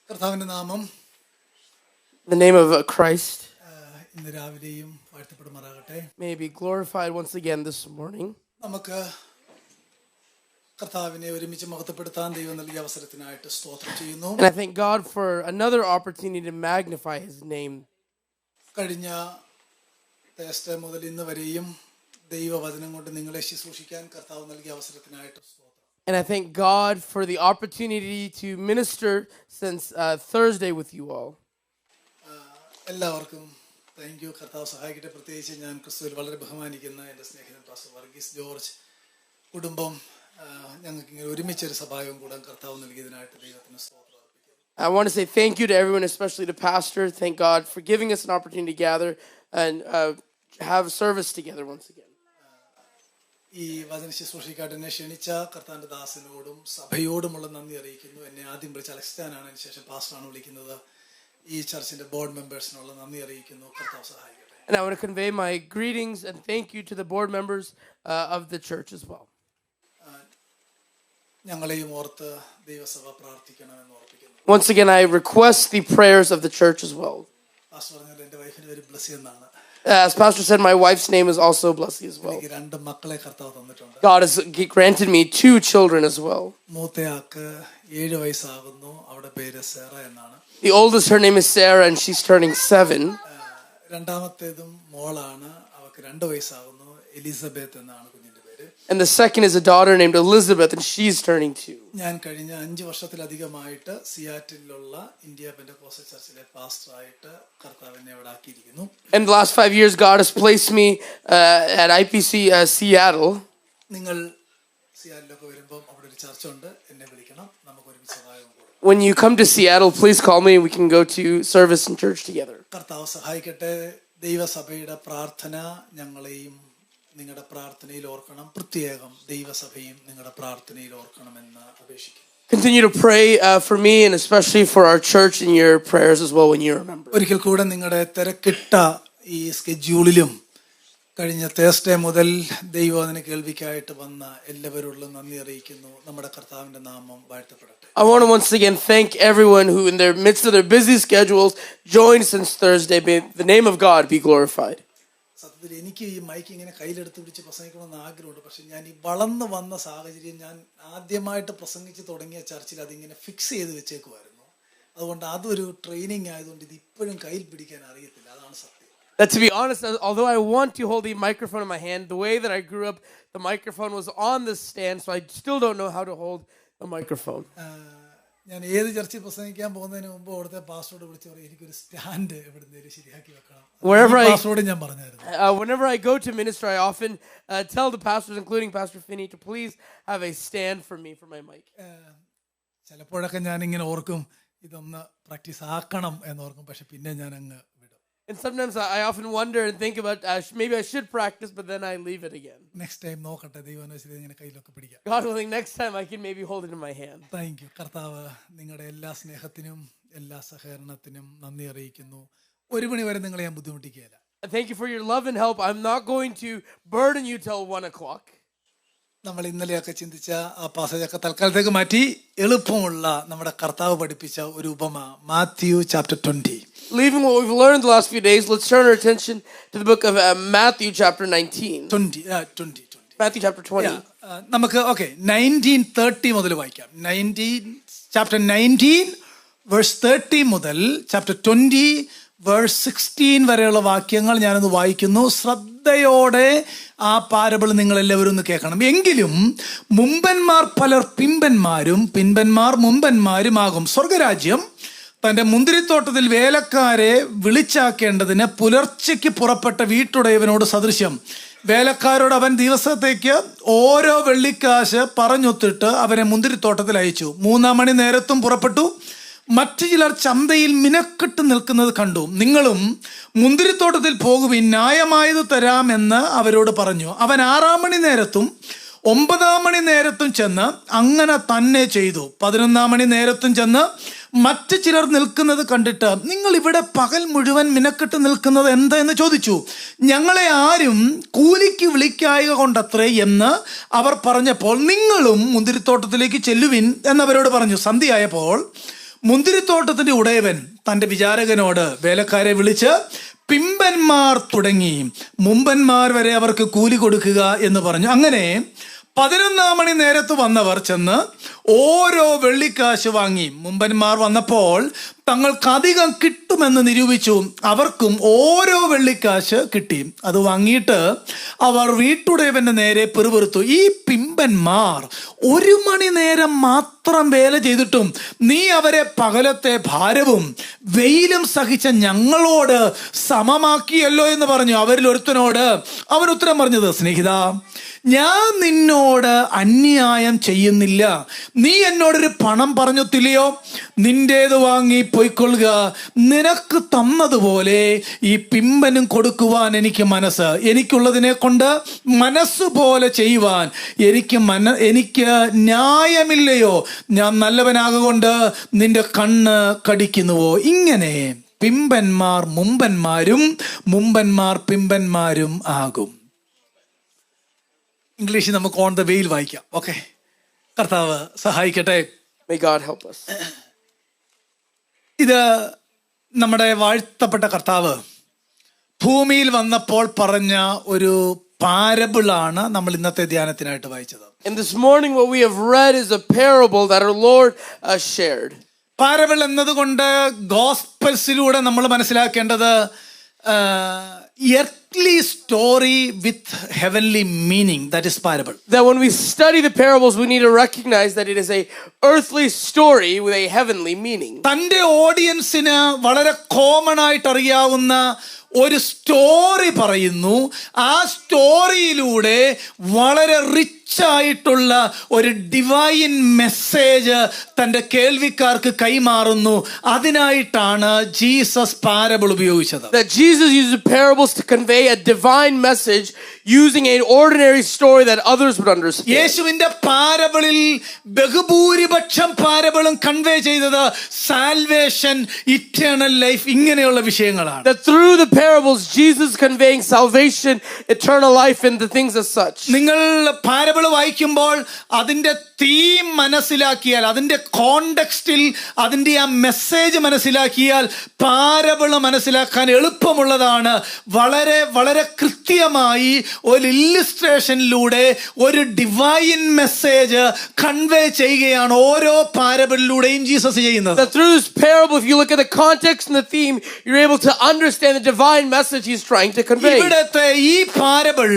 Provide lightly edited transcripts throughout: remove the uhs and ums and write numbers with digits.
കർത്താവിന്റെ നാമം The name of Christ ഇന്ന് രാവിലെയും വാഴ്ത്തപ്പെടുമാറാകട്ടെ. may be glorified once again this morning. നമുക്ക് കർത്താവിനെ ഒരുമിച്ച് മഹത്വപ്പെടുത്താൻ ദൈവം നൽകിയ അവസരത്തിനായിട്ട് സ്തോത്രം ചെയ്യുന്നു. And I thank God for another opportunity to magnify His name. കഴിഞ്ഞ തേസ്റ്റർ മുതൽ ഇന്ന് വരെയും ദൈവവചനം കൊണ്ട് നിങ്ങളെ ശുശ്രൂഷിക്കാൻ കർത്താവ് നൽകിയ അവസരത്തിനായിട്ട് സ്തോത്രം. And I thank God for the opportunity to minister since Thursday with you all. എല്ലാവർക്കും താങ്ക് യു. കർത്താവ് സഹായിക്കട്ടെ. പ്രത്യേകിച്ച് ഞാൻ ക്രിസ്തുവിൽ വളരെ ബഹുമാനിക്കുന്ന എൻ്റെ സ്നേഹിതൻ പാസ്റ്റർ വർഗീസ് ജോർജ് കുടുംബം ഞങ്ങൾക്ക് ഇങ്ങനെ ഒരുമിച്ചൊരു സഭായോഗം കൂടാൻ കർത്താവ് നൽകിയതിനായിട്ട് ദൈവത്തിന് സ്തോത്രം അർപ്പിക്കുന്നു. I want to say thank you to everyone, especially the pastor. Thank God for giving us an opportunity to gather and have service together once again. ഈ വചന ശുശ്രൂഷയ്ക്കായിട്ട് എന്നെ ക്ഷണിച്ച കർത്താവിന്റെ ദാസനോടും സഭയോടുമുള്ള നന്ദി അറിയിക്കുന്നു. എന്നെ ആദ്യം വിളിച്ച അലക്സാനാണ്, അതിനുശേഷം പാസ്റ്ററാണ് വിളിക്കുന്നത്. ഈ ചർച്ചിന്റെ ബോർഡ് മെമ്പേഴ്സിനുള്ള നന്ദി അറിയിക്കുന്നു. കർത്താവ് സഹായിക്കട്ടെ. And I want to convey my greetings and thank you to the board members of the church as well. ഞങ്ങളെയും ഓർത്ത് ദൈവസഭ പ്രാർത്ഥിക്കണമെന്ന് ഓർപ്പിക്കുന്നു. Once again, I request the prayers of the church as well. Pastor പറഞ്ഞാൽ എൻ്റെ വൈഫിന് ഒരു ബ്ലസ്സി എന്നാണ്. As Pastor said, my wife's name is also Blessy as well. എനിക്ക് രണ്ട് മക്കളെ കർത്താവ് തന്നിട്ടുണ്ട്. God has granted me 2 children as well. മൂത്തയാൾക്ക് 7 വയസ്സാകുന്നു. അവിടെ പേര് സെറ എന്നാണ്. The oldest, her name is Sarah, and she's turning 7. രണ്ടാമത്തേതും മോളാണ്. അവൾക്ക് 2 വയസ്സാകുന്നു. എലിസബത്ത് എന്നാണ് കുഞ്ഞിന്റെ പേര്. And the second is a daughter named Elizabeth, and she's turning 2. ഞാൻ കഴിഞ്ഞ 5 വർഷത്തിലധികമായിട്ട് സിയാറ്റിലുള്ള ഇന്ത്യ പെന്തക്കോസ്തൽ ചർച്ചിലെ പാസ്റ്ററായിട്ട് കർത്താവ് എന്നെ അവിടെ ആക്കിയിരിക്കുന്നു. In the last 5 years, God has placed me at IPC Seattle. നിങ്ങൾ സിയാറ്റിലൊക്കെ വരുമ്പോൾ അവിടെ ഒരു ചർച്ച ഉണ്ട്, എന്നെ വിളിക്കണം. നമുക്ക് ഒരുമിച്ച് സഹായം കൂടാം. When you come to Seattle, please call me. We can go to service and church together. കർത്താവ് സഹായിക്കട്ടെ. ദൈവസഭയുടെ പ്രാർത്ഥന ഞങ്ങളെയും നിങ്ങളുടെ പ്രാർത്ഥനയിൽ ഓർക്കണം. പ്രത്യേകം ദൈവസഭയും നിങ്ങളുടെ പ്രാർത്ഥനയിൽ ഓർക്കണമെന്ന് അപേക്ഷിക്കുന്നു. Continue to pray for me and especially for our church in your prayers as well when you remember. ഒരിക്കൽ കൂടെ നിങ്ങളുടെ തിരക്കിട്ട ഈ സ്കെഡ്യൂളിലും കഴിഞ്ഞ തേഴ്സ്ഡേ മുതൽ ദൈവവചന കേൾവിക്കായിട്ട് വന്ന എല്ലാവരോടും നന്ദി അറിയിക്കുന്നു. നമ്മുടെ കർത്താവിന്റെ നാമം വാഴ്ത്തപ്പെടട്ടെ. I want to once again thank everyone who in their midst of their busy schedules joined since Thursday. May the name of God be glorified. സത്യത്തിൽ എനിക്ക് ഈ മൈക്ക് ഇങ്ങനെ കയ്യിലെടുത്ത് പിടിച്ച് പ്രസംഗിക്കണമെന്ന് ആഗ്രഹമുണ്ട്. പക്ഷെ ഞാൻ ഈ വളർന്നു വന്ന സാഹചര്യം, ഞാൻ ആദ്യമായിട്ട് പ്രസംഗിച്ച് തുടങ്ങിയ ചർച്ചിൽ അതിങ്ങനെ ഫിക്സ് ചെയ്ത് വെച്ചേക്കുമായിരുന്നു. അതുകൊണ്ട് അതൊരു ട്രെയിനിങ് ആയതുകൊണ്ട് ഇത് ഇപ്പോഴും കയ്യിൽ പിടിക്കാൻ അറിയത്തില്ല. അതാണ് സത്യം. That to be honest, although I want to hold the microphone in my hand, the way that I grew up, the microphone was on this stand, so I still don't know how to hold a microphone. ഞാൻ ഏത് ചർച്ചിൽ പ്രസംഗിക്കാൻ പോകുന്നതിന് മുമ്പ് അവിടുത്തെ പാസ്റ്ററോട് വിളിച്ച് പറയും, എനിക്കൊരു stand എവിടെന്തേലും ശരിയാക്കി വെക്കണം. പാസ്റ്ററോട് ഞാൻ പറഞ്ഞായിരുന്നു. Whenever I go to minister, I often tell the pastors, including Pastor Finney, to please have a stand for me for my mic. ചിലപ്പോഴൊക്കെ ഞാൻ ഇങ്ങനെ ഓർക്കും, ഇതൊന്ന് പ്രാക്ടീസ് ആക്കണം എന്നോർക്കും. പക്ഷെ പിന്നെ ഞാൻ അങ്ങ് വിടും. And sometimes I often wonder and think about maybe I should practice, but then I leave it again. Next time നോക്കട്ടെ, ദൈവം ഇങ്ങനെ കയ്യിലൊക്കെ പിടിക്കാം. God willing, next time I can maybe hold it in my hand. Thank you. കർത്താവ് നിങ്ങളുടെ എല്ലാ സ്നേഹത്തിനും എല്ലാ സഹകരണത്തിനും നന്ദി അറിയിക്കുന്നു. 1 മണി വരെ നിങ്ങളെ ഞാൻ ബുദ്ധിമുട്ടിക്കുകയില്ല. Thank you for your love and help. I'm not going to burden you till 1 o'clock. നമ്മൾ ഇന്നലെയൊക്കെ ചിന്തിച്ച ആ പാസേജൊക്കെ തൽക്കാലത്തേക്ക് മാറ്റി എളുപ്പമുള്ള നമ്മുടെ കർത്താവ് പഠിപ്പിച്ച ഒരു ഉപമ, Matthew chapter 20. Leaving what we've learned the last few days, let's turn our attention to the book of Matthew chapter 19. 20. Matthew chapter 20. നമുക്ക് 19:30 മുതൽ വായിക്കാം. ചാപ്റ്റർ 19 വേഴ്സ് 30 മുതൽ ചാപ്റ്റർ 20 വേഴ്സ് 16 വരെയുള്ള വാക്യങ്ങൾ ഞാനൊന്ന് വായിക്കുന്നു. ശ്രദ്ധയോടെ ആ പാരബിൾ നിങ്ങൾ എല്ലാവരും ഒന്ന് കേൾക്കണം. എങ്കിലും മുമ്പന്മാർ പലർ പിമ്പന്മാരും പിമ്പന്മാർ മുമ്പന്മാരുമാകും. സ്വർഗരാജ്യം തൻ്റെ മുന്തിരിത്തോട്ടത്തിൽ വേലക്കാരെ വിളിച്ചാക്കേണ്ടതിന് പുലർച്ചയ്ക്ക് പുറപ്പെട്ട വീട്ടുടയവനോട് സദൃശ്യം. വേലക്കാരോട് അവൻ ദിവസത്തേക്ക് ഓരോ വെള്ളിക്കാശ് പറഞ്ഞൊത്തിട്ട് അവനെ മുന്തിരിത്തോട്ടത്തിൽ അയച്ചു. 3 മണി നേരത്തും പുറപ്പെട്ടു. മറ്റു ചിലർ ചന്തയിൽ മിനക്കെട്ട് നിൽക്കുന്നത് കണ്ടു. നിങ്ങളും മുന്തിരിത്തോട്ടത്തിൽ പോകുവിൻ, ന്യായമായത് തരാമെന്ന് അവരോട് പറഞ്ഞു. അവൻ 6 മണി നേരത്തും 9 മണി നേരത്തും ചെന്ന് അങ്ങനെ തന്നെ ചെയ്തു. 11 മണി നേരത്തും ചെന്ന് മറ്റു ചിലർ നിൽക്കുന്നത് കണ്ടിട്ട്, നിങ്ങൾ ഇവിടെ പകൽ മുഴുവൻ മിനക്കെട്ട് നിൽക്കുന്നത് എന്താ എന്ന് ചോദിച്ചു. ഞങ്ങളെ ആരും കൂലിക്ക് വിളിക്കായക കൊണ്ടത്രേ എന്ന് അവർ പറഞ്ഞപ്പോൾ, നിങ്ങളും മുന്തിരിത്തോട്ടത്തിലേക്ക് ചെല്ലുവിൻ എന്നവരോട് പറഞ്ഞു. സന്ധ്യയായപ്പോൾ മുന്തിരിത്തോട്ടത്തിന്റെ ഉടയവൻ തന്റെ വിചാരകനോട് വേലക്കാരെ വിളിച്ച് പിമ്പന്മാർ തുടങ്ങി മുമ്പന്മാർ വരെ അവർക്ക് കൂലി കൊടുക്കുക എന്ന് പറഞ്ഞു. അങ്ങനെ 11 മണി നേരത്ത് വന്നവർ ചെന്ന് ഓരോ വെള്ളിക്കാശ് വാങ്ങി. മുമ്പന്മാർ വന്നപ്പോൾ തങ്ങൾക്ക് അധികം കിട്ടുമെന്ന് നിരൂപിച്ചു. അവർക്കും ഓരോ വെള്ളിക്കാശ് കിട്ടി. അത് വാങ്ങിയിട്ട് അവർ വീട്ടുടയവന്റെ നേരെ പിറുപിറുത്തു, ഈ പിമ്പന്മാർ 1 മണി നേരം മാത്രം വേല ചെയ്തിട്ടും നീ അവരെ പകലത്തെ ഭാരവും വെയിലും സഹിച്ച ഞങ്ങളോട് സമമാക്കിയല്ലോ എന്ന് പറഞ്ഞു. അവരിൽ ഒരുത്തനോട് അവൻ ഉത്തരം പറഞ്ഞത്, സ്നേഹിത, ഞാൻ നിന്നോട് അന്യായം ചെയ്യുന്നില്ല. നീ എന്നോടൊരു പണം പറഞ്ഞൊത്തില്ലയോ? നിന്റേത് വാങ്ങി പൊയ്ക്കൊള്ളുക. നിനക്ക് തന്നതുപോലെ ഈ പിമ്പനും കൊടുക്കുവാൻ എനിക്ക് മനസ്സ്. എനിക്കുള്ളതിനെ കൊണ്ട് മനസ്സുപോലെ ചെയ്യുവാൻ എനിക്ക് ന്യായമില്ലയോ? ഞാൻ നല്ലവനാകൊണ്ട് നിന്റെ കണ്ണ് കടിക്കുന്നുവോ? ഇങ്ങനെ പിമ്പന്മാർ മുമ്പന്മാരും മുമ്പന്മാർ പിമ്പന്മാരും ആകും. ഇംഗ്ലീഷിൽ നമുക്ക് ഓൺ ദ വെയിൽ വായിക്കാം. ഓക്കെ, കർത്താവ് സഹായിക്കട്ടെ. May God help us. ഇത് നമ്മുടെ വാഴ്ത്തപ്പെട്ട കർത്താവ് ഭൂമിയിൽ വന്നപ്പോൾ പറഞ്ഞ ഒരു പാരബിളാണ് നമ്മൾ ഇന്നത്തെ ധ്യാനത്തിനായിട്ട് വായിച്ചത്. And this morning what we have read is a parable that our Lord shared. Parable എന്നതുകൊണ്ട് ഗോസ്പൽസിലൂടെ നമ്മൾ മനസ്സിലാക്കേണ്ടത് earthly story with heavenly meaning. That is parable. That when we study the parables, we need to recognize that it is a earthly story with a heavenly meaning. തന്റെ ഓഡിയൻസിന് വളരെ common ആയിട്ട് അറിയാവുന്ന ഒരു story പറയുന്നു. ആ സ്റ്റോറിയിലൂടെ വളരെ റിച്ച് ആയിട്ടുള്ള ഒരു ഡിവൈൻ മെസ്സേജ് തന്റെ കേൾവിക്കാർക്ക് കൈമാറുന്നു. അതിനായിട്ടാണ് ജീസസ് പാരബിൾ ഉപയോഗിച്ചത്. That Jesus uses parables to convey a divine message using an ordinary story that others would understand. യേശുവിന്റെ പാരബിളിൽ ബഹുഭൂരിപക്ഷം പാരബിളും കൺവേ ചെയ്തത് സാൽവേഷൻ, ഇറ്റേണൽ ലൈഫ്, ഇങ്ങനെയുള്ള വിഷയങ്ങളാണ്. That through the parables Jesus conveying salvation, eternal life and the things as such. നിങ്ങൾ parable വായിക്കുമ്പോൾ അതിന്റെ theme മനസ്സിലാക്കിയാൽ, അതിന്റെ കോണ്ടെക്സ്റ്റിൽ അതിന്റെ ആ മെസ്സേജ് മനസ്സിലാക്കിയാൽ പാരബിൾ മനസ്സിലാക്കാൻ എളുപ്പമുള്ളതാണ്. വളരെ വളരെ കൃത്യമായി ഒരു ഇല്ലുസ്ട്രേഷനിലൂടെ ഒരു ഡിവൈൻ മെസ്സേജ് കൺവേ ചെയ്യുകയാണ് ഓരോ പാരബിളിലൂടെയും ജീസസ് ചെയ്യുന്നത്. That through this parable, if you look at the context and the theme, you're able to understand the divine message he's trying to convey. ഇവിടത്തെ ഈ പാരബിൾ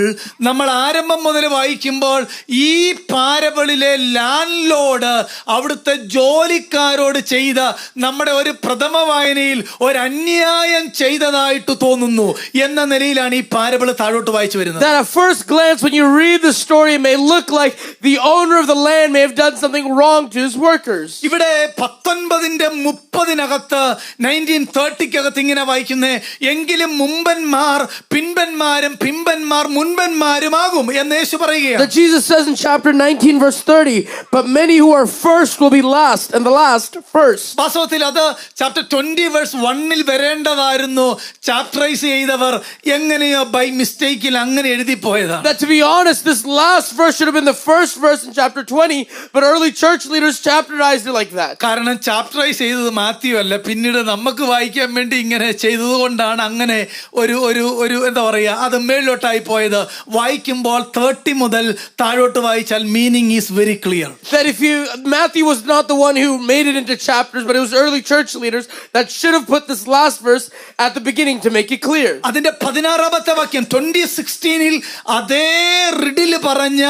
നമ്മൾ ആരംഭം മുതൽ വായിക്കുമ്പോൾ ഈ പാരബിളിലെ ലാൻഡ് ലോർഡ് അവിടുത്തെ ജോലിക്കാരോട് ചെയ്ത നമ്മുടെ ഒരു പ്രഥമ വായനയിൽ ഒരു അന്യായം ചെയ്തതായിട്ട് തോന്നുന്നു എന്ന നിലയിലാണ് ഈ പാരബിൾ താഴോട്ട് വായിച്ചു വരുന്നത്. That at first glance, when you read the story, it may look like the owner of the land may have done something wrong to his workers. ഇവിടെ 1930 1930 ഇങ്ങനെ വായിക്കുന്നേ, എങ്കിലും മുമ്പന്മാർ പിൻപന്മാരും പിമ്പന്മാർ മുൻപന്മാരുമാകും എന്ന് യേശു പറയുകയാണ്. That Jesus says in chapter 19 verse 30, but many who are first will be last and the last first. വാസ്തവത്തിൽ അത് chapter 20 verse 1 വേണ്ടതായിരുന്നു. ചാപ്റ്ററൈസ് ചെയ്തവർ എങ്ങനെയോ by മിസ്റ്റേക്കിൽ അങ്ങനെ എഴുതി പോയതാണ്. That to be honest, this last verse should have been the first verse in chapter 20, but early church leaders chapterized it like that. കാരണം ചാപ്റ്ററൈസ് ചെയ്തത് മാത്യു അല്ല, പിന്നീട് നമുക്ക് വായിക്കാൻ വേണ്ടി ഇങ്ങനെ ചെയ്തത് കൊണ്ടാണ് അങ്ങനെ ഒരു ഒരു ഒരു എന്താ പറയുക, അത് മേളിലോട്ടായി പോയത്. വായിക്കുമ്പോൾ 30 മുതൽ താഴോട്ട് വായിച്ചാൽ meaning is very clear. That if Matthew was not the one who made it into chapters, but it was early church leaders that should have put this last verse at the beginning to make it clear. അതിന്റെ 16ാമത്തെ വാക്യം 2016 അതേ റിഡില് പറഞ്ഞ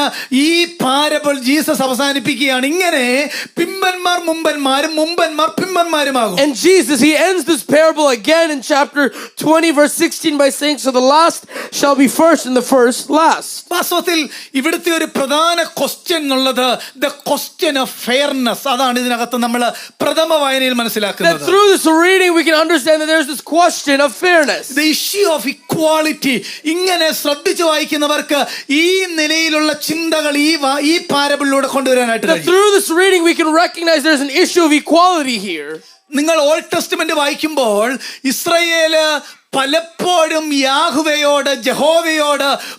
ഈ parable Jesus അവസാനിപ്പിക്കുകയാണ്. ഇങ്ങനെ പിമ്പന്മാർ മുമ്പന്മാരും മുമ്പന്മാർ പിമ്പന്മാരുമാകും. And Jesus, he ends this parable again in chapter 20 verse 16 by saying, so the last shall be first and the first last. വാസ്തവത്തിൽ ഇവിടുത്തെ ഒരു പ്രധാന ക്വസ്റ്റ്യൻ എന്നുള്ളത് ദ ക്വസ്റ്റ്യൻ ഓഫ് ഫെയർനെസ്. അതാണ് ഇതിനകത്ത് നമ്മൾ പ്രഥമ വായനയിൽ മനസ്സിലാക്കുന്നത്. That through this reading we can understand that there's this question of fairness. The issue of equality. ഇങ്ങനെ ശ്രദ്ധിച്ചു വായിക്കുന്നവർക്ക് ഈ നിലയിലുള്ള ചിന്തകൾ ഈ പാരബിളിലൂടെ കൊണ്ടുവരാനായിട്ട് That through this reading we can recognize there's an issue of equality here. നിങ്ങൾ ഓൾഡ് ടെസ്റ്റ്മെന്റ് വായിക്കുമ്പോൾ Israel പലപ്പോഴും യാഹ്വയോട്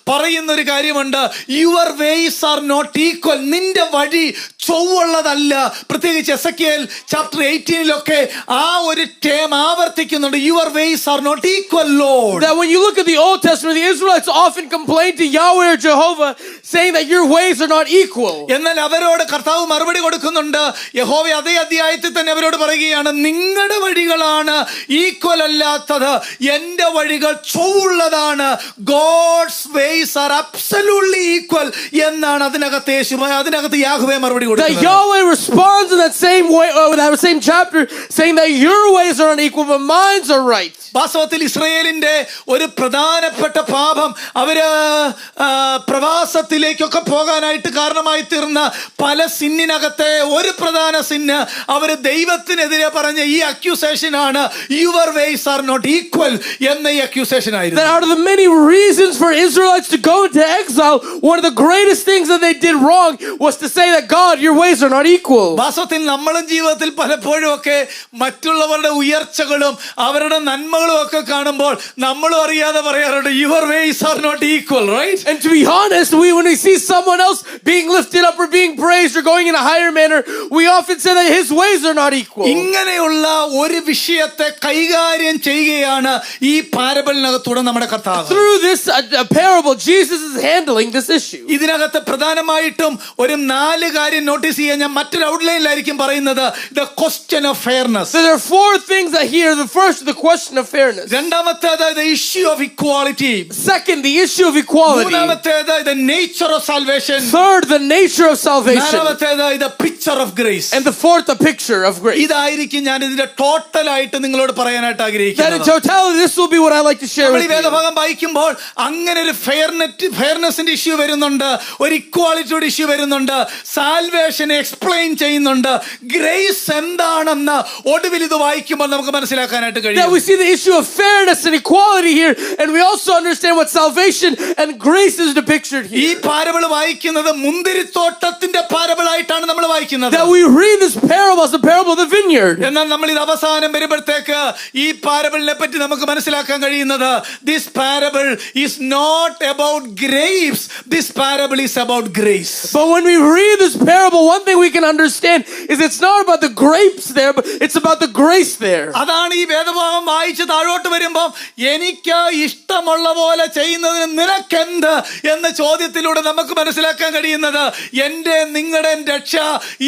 പറയുന്ന ഒരു കാര്യമുണ്ട്, your ways are not equal. നിന്റെ വഴി ചൊവ്വുള്ളതല്ല. പ്രത്യേകിച്ച് എസെക്കിയേൽ ചാപ്റ്റർ 18 ആ ഒരു ടേം ആവർത്തിക്കുന്നുണ്ട്. Your ways are not equal lord. That when you look at the Old Testament, the Israelites often complain to Yahweh or Jehovah, saying that your ways are not equal. എന്നാൽ അവരോട് കർത്താവ് മറുപടി കൊടുക്കുന്നുണ്ട്. യഹോവ അതേ അധ്യായത്തിൽ തന്നെ അവരോട് പറയുകയാണ്, നിങ്ങളുടെ വഴികളാണ് ഈക്വൽ അല്ലാത്തത്, എന്റെ വഴികൾ ചൊവ്വുള്ളതാണ്. God's ways are absolutely equal എന്നാണ് അതിനകത്ത് യാഹ്വേ മറുപടി That കൊടുക്കുന്നത്. Yahweh responds in that same way, that same chapter, saying that your ways are unequal, but mine are right. വാസ്തവത്തിൽ ഇസ്രായേലിന്റെ ഒരു പ്രധാനപ്പെട്ട പാപം, അവര് പ്രവാസത്തിലേക്കൊക്കെ പോകാനായിട്ട് കാരണമായി തീർന്ന പല സിന്നിനകത്തെ ഒരു പ്രധാന സിന്ന്, അവര് ദൈവത്തിനെതിരെ പറഞ്ഞ ഈ അക്യൂസേഷൻ ആണ്, your ways are not equal എന്ന ഈ അക്യൂസേഷൻ ആയിരുന്നു. That out of the many reasons for Israelites to go into exile, one of the greatest things that they did wrong was to say that God, your ways are not equal. വാസ്തവത്തിൽ നമ്മളും ജീവിതത്തിൽ പലപ്പോഴും ഒക്കെ മറ്റുള്ളവരുടെ ഉയർച്ചകളും അവരുടെ നന്മകളും ഒക്കെ കാണുമ്പോൾ നമ്മളും അറിയാതെ പറയാറുണ്ട്, your ways are not equal, right? And to be honest, when we see someone else being lifted up or being praised or going in a higher manner, we often say that his ways are not equal. ഇങ്ങനെയുള്ള ഒരു വിഷയത്തെ കൈകാര്യം ചെയ്യുകയാണ് ഈ പാരബിളിനകത്തൂടെ നമ്മുടെ കർത്താവ്. Through this parable, Jesus is handling this issue. ഇതിനകത്ത് പ്രധാനമായിട്ടും ഒരു 4 കാര്യം നോട്ടീസ് ചെയ്യാൻ ഞാൻ മറ്റൊരു ഔട്ട്ലൈനിലായിരിക്കും പറയുന്നത്. The question of fairness. So there are 4 things that here. The first, the question of fairness. രണ്ടാമത്തേത് the issue of equality. Second, the issue of equality. മൂന്നാമത്തേത് the nature of salvation. Third, the nature of salvation. നാലാമത്തേത് the picture of grace. And the fourth, the picture of grace. ഇതായിരിക്കും ഞാൻ ഇതിന്റെ ടോട്ടലായിട്ട് നിങ്ങളോട് പറയാനായിട്ട് That in ആഗ്രഹിക്കുന്നത്. totality, this will be what I like to share നമ്മൾ with ഈ you. വേദഭാഗം വായിക്കുമ്പോൾ അങ്ങനെ ഒരു ഫെയർനെസിന്റെ ഇഷ്യൂ വരുന്നുണ്ട്, ഒരു ഇക്വാലിറ്റിയുടെ ഇഷ്യൂ വരുന്നുണ്ട്, സാൽവേഷൻ എക്സ്പ്ലെയിൻ ചെയ്യുന്നുണ്ട്, ഗ്രേസ് എന്താണെന്ന് ഒടുവിൽ ഇത് വായിക്കുമ്പോൾ നമുക്ക് മനസ്സിലാക്കാനായിട്ട് That കഴിയും. we see the issue of fairness and equality here, and we also understand what salvation and grace is depicted ഈ here. പാരബിൾ വായിക്കുന്നത് മുന്തിരിത്തോട്ടത്തിന്റെ പാരബിൾ ആയിട്ടാണ് നമ്മൾ വായിക്കുന്നത്. That we read this parable as the parable of the vineyard. എന്നാൽ നമ്മൾ ഇത് അവസാനം വരുമ്പോഴത്തേക്ക് ഈ പാരബിളിനെ പറ്റി നമുക്ക് മനസ്സിലാക്കാൻ കഴിയുന്നത്, this parable is not about grapes, this parable is about grace. But when we read this parable, one thing we can understand is it's not about the grapes there, but it's about the grace there. അതാണ് ഈ വേദഭാഗം വായിച്ച് താഴോട്ട് വരുമ്പോൾ എനിക്ക് ഇഷ്ടമുള്ള പോലെ ചെയ്യുന്നതിന് നിനക്കെന്ത് എന്ന ചോദ്യത്തിലൂടെ നമുക്ക് മനസ്സിലാക്കാൻ കഴിയുന്നത്, എന്റെ നിങ്ങളുടെ രക്ഷ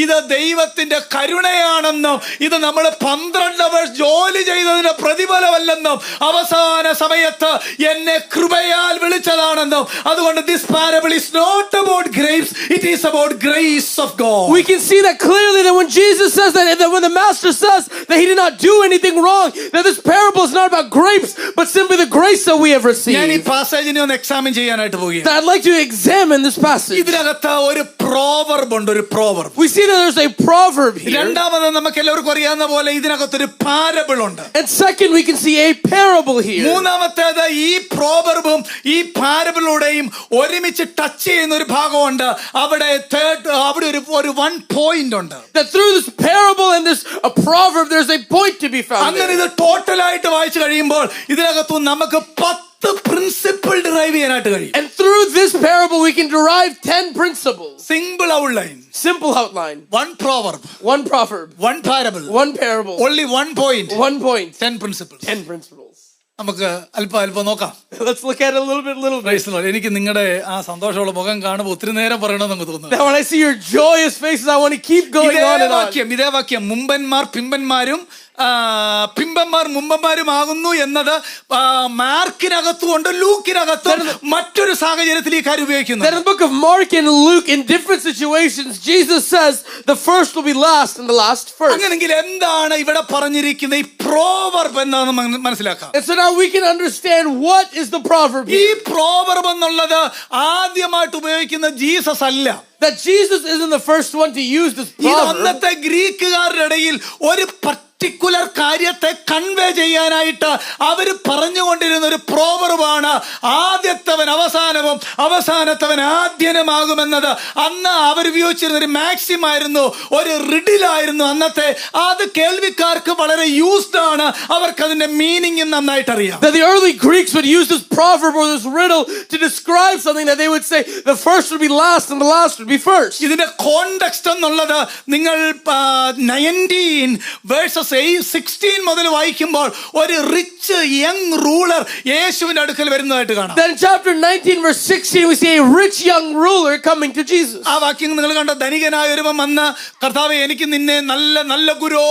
ഇത് ദൈവത്തിന്റെ കരുണയാണെന്നും ഇത് നമ്മൾ 12 വർഷം ജോലി ചെയ്തതിന്റെ പ്രതിഫലമല്ലെന്നും അവസാന സമയത്ത് എന്നെ കൃപയാൽ വിളിച്ചതാണെന്നും, അതുകൊണ്ട് this parable is not about grapes, it is about grace of God. We can see that clearly, that when Jesus says that when the master says that he did not do anything wrong, that this parable is not about grapes but simply the grace that we have ഞാൻ ഈ received. പാസേജിനെ ഒന്ന് examine ചെയ്യാനായിട്ട് പോവുകയാണ്. That I'd like to examine this passage. ഇതിനകത്ത് ഒരു proverb ഉണ്ട്, ഒരു proverb. We see that there's a proverb here. രണ്ടാമത് നമുക്ക് എല്ലാവർക്കും അറിയാവുന്ന പോലെ ഇതിനകത്തൊരു പാരബിൾ ഉണ്ട്. And second, we can see a parable here. മൂന്നാമത്തേത് ഈ പ്രോവർബും ഈ പാരബിളിലൂടെയും ഒരുമിച്ച് ടച്ച് ചെയ്യുന്ന ഒരു ഭാഗമുണ്ട്. അവിടെ ഒരു 1 പോയിന്റ് ഉണ്ട്. That through this parable and this proverb, there's a point to be found അങ്ങനെ there. ഇത് ടോട്ടലായിട്ട് വായിച്ചു കഴിയുമ്പോൾ ഇതിനകത്ത് നമുക്ക് 10 പ്രിൻസിപ്പിൾ ഡിറൈവ് ചെയ്യാനായിട്ട് കഴിയും. And through this parable, we can derive 10 principles. Simple outline, Simple outline. 1 proverb, 1 proverb, 1 parable, 1 parable, only 1 point, 1 point, 10 principles. 10 principles. നമുക്ക് അല്പം നോക്കാം. Let's look at it a little bit. Praise the Lord. എനിക്ക് നിങ്ങളുടെ ആ സന്തോഷമുള്ള മുഖം കാണുമ്പോൾ ഒത്തിരി നേരം പറയണമെന്ന് നമുക്ക് തോന്നുന്നു. Now when I see your joyous faces, I want to keep going on and on. ഇതേ വാക്യം മുമ്പന്മാർ പിമ്പന്മാരും പിമ്പന്മാർ മുമ്പന്മാരുമാകുന്നു എന്നത് മാർക്കിനകത്തുകൊണ്ട് ലൂക്കിനകത്തും മറ്റൊരു സാഹചര്യത്തിൽ ഈ കാര്യം ഉപയോഗിക്കുന്നു. Then in the book of Mark and Luke, in different situations, Jesus says the first will be last and the last first. അങ്ങനെങ്കിൽ എന്താണ് ഇവിടെ പറഞ്ഞിരിക്കുന്ന ഈ പ്രോവർബ് എന്താണെന്ന് മനസ്സിലാക്കാം. And so now we can understand what is the proverb ഈ here. Proverb എന്നുള്ളത് ആദ്യമായിട്ട് ഉപയോഗിക്കുന്ന ജീസസ് അല്ല. That Jesus isn't the first one to use this ഇത് proverb. അന്നത്തെ ഗ്രീക്കുകാരുടെ ഇടയിൽ ഒരു പർട്ടിക്കുലർ കാര്യത്തെ കൺവേ ചെയ്യാനായിട്ട് അവർ പറഞ്ഞുകൊണ്ടിരുന്ന ഒരു പ്രോവർബാണ് ആദ്യത്തവൻ അവസാനവും അവസാനത്തവൻ ആദ്യനുമാകുമെന്നത്. അന്ന് അവർ ഉപയോഗിച്ചിരുന്ന ഒരു മാക്സിം ആയിരുന്നു, ഒരു റിഡിലായിരുന്നു അന്നത്തെ. അത് കേൾവിക്കാർക്ക് വളരെ യൂസ്ഡ് ആണ്, അവർക്ക് അതിന്റെ മീനിങ് നന്നായിട്ട് അറിയാം. That the early Greeks would use this proverb or this riddle to describe something, that they would say the first would be last and the last would be first. ഇതിന്റെ context എന്നുള്ളത് നിങ്ങൾ 19 versus 16 മുതൽ വായിക്കുമ്പോൾ ഒരു rich young ruler യേശുവിന്റെ അടുക്കൽ വരുന്നതായിട്ട് കാണാം. Then in chapter 19 verse 16 we see a rich young ruler coming to Jesus. ആ വാക്യം നിങ്ങൾ കണ്ട, ധനികനായ ഒരുവൻ വന്ന് കർത്താവേ എനിക്ക് നിന്നെ നല്ല നല്ല ഗുരോ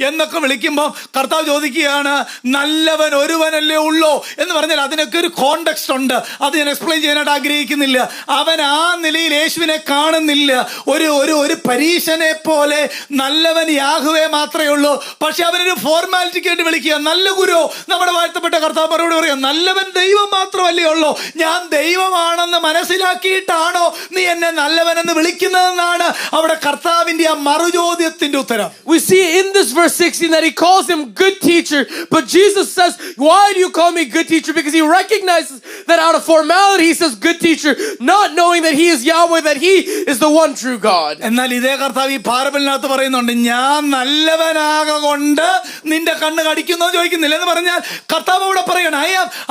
എന്നൊക്കെ വിളിക്കുമ്പോൾ കർത്താവ് ചോദിക്കുകയാണ്, നല്ലവൻ ഒരുവനല്ലേ ഉള്ളോ എന്ന് പറഞ്ഞാൽ അതിനൊക്കെ ഒരു കോണ്ടെക്സ്റ്റ് ഉണ്ട്. അത് ഞാൻ എക്സ്പ്ലെയിൻ ചെയ്യാനായിട്ട് ആഗ്രഹിക്കുന്നില്ല. അവൻ ആ നിലയിൽ യേശുവിനെ കാണുന്നില്ല. ഒരു ഒരു ഒരു പരീശനെ പോലെ നല്ലവൻ യാഹ്വേ മാത്രമേ ഉള്ളൂ. പക്ഷെ അവനൊരു ഫോർമാലിറ്റിക്ക് വേണ്ടി വിളിക്കുക, നല്ല ഗുരു. നമ്മുടെ വാഴ്ത്തപ്പെട്ട കർത്താവ് മറുപടി പറയാം, നല്ലവൻ ദൈവം മാത്രമല്ലേ ഉള്ളൂ. ഞാൻ ദൈവമാണെന്ന് മനസ്സിലാക്കിയിട്ടാണോ നീ എന്നെ നല്ലവനെന്ന് വിളിക്കുന്നതെന്നാണ് അവിടെ കർത്താവിന്റെ ആ മറുചോദ്യത്തിന്റെ ഉത്തരം. We see in this verse 16 that he calls him good teacher, but Jesus says, why do you call me good teacher? Because he recognizes that out of formality he says good teacher, not knowing that he is Yahweh, that he is the one true God. എന്നാൽ ഇതേ കർത്താവ് ഈ പാരബിളിനകത്ത് പറയുന്നുണ്ട്, ഞാൻ നല്ലവനാകൊണ്ട് നിന്റെ കണ്ണ് കടിക്കുന്നോ ചോദിക്കുന്നില്ല എന്ന് പറഞ്ഞാൽ കർത്താവ് അവിടെ പറയണം,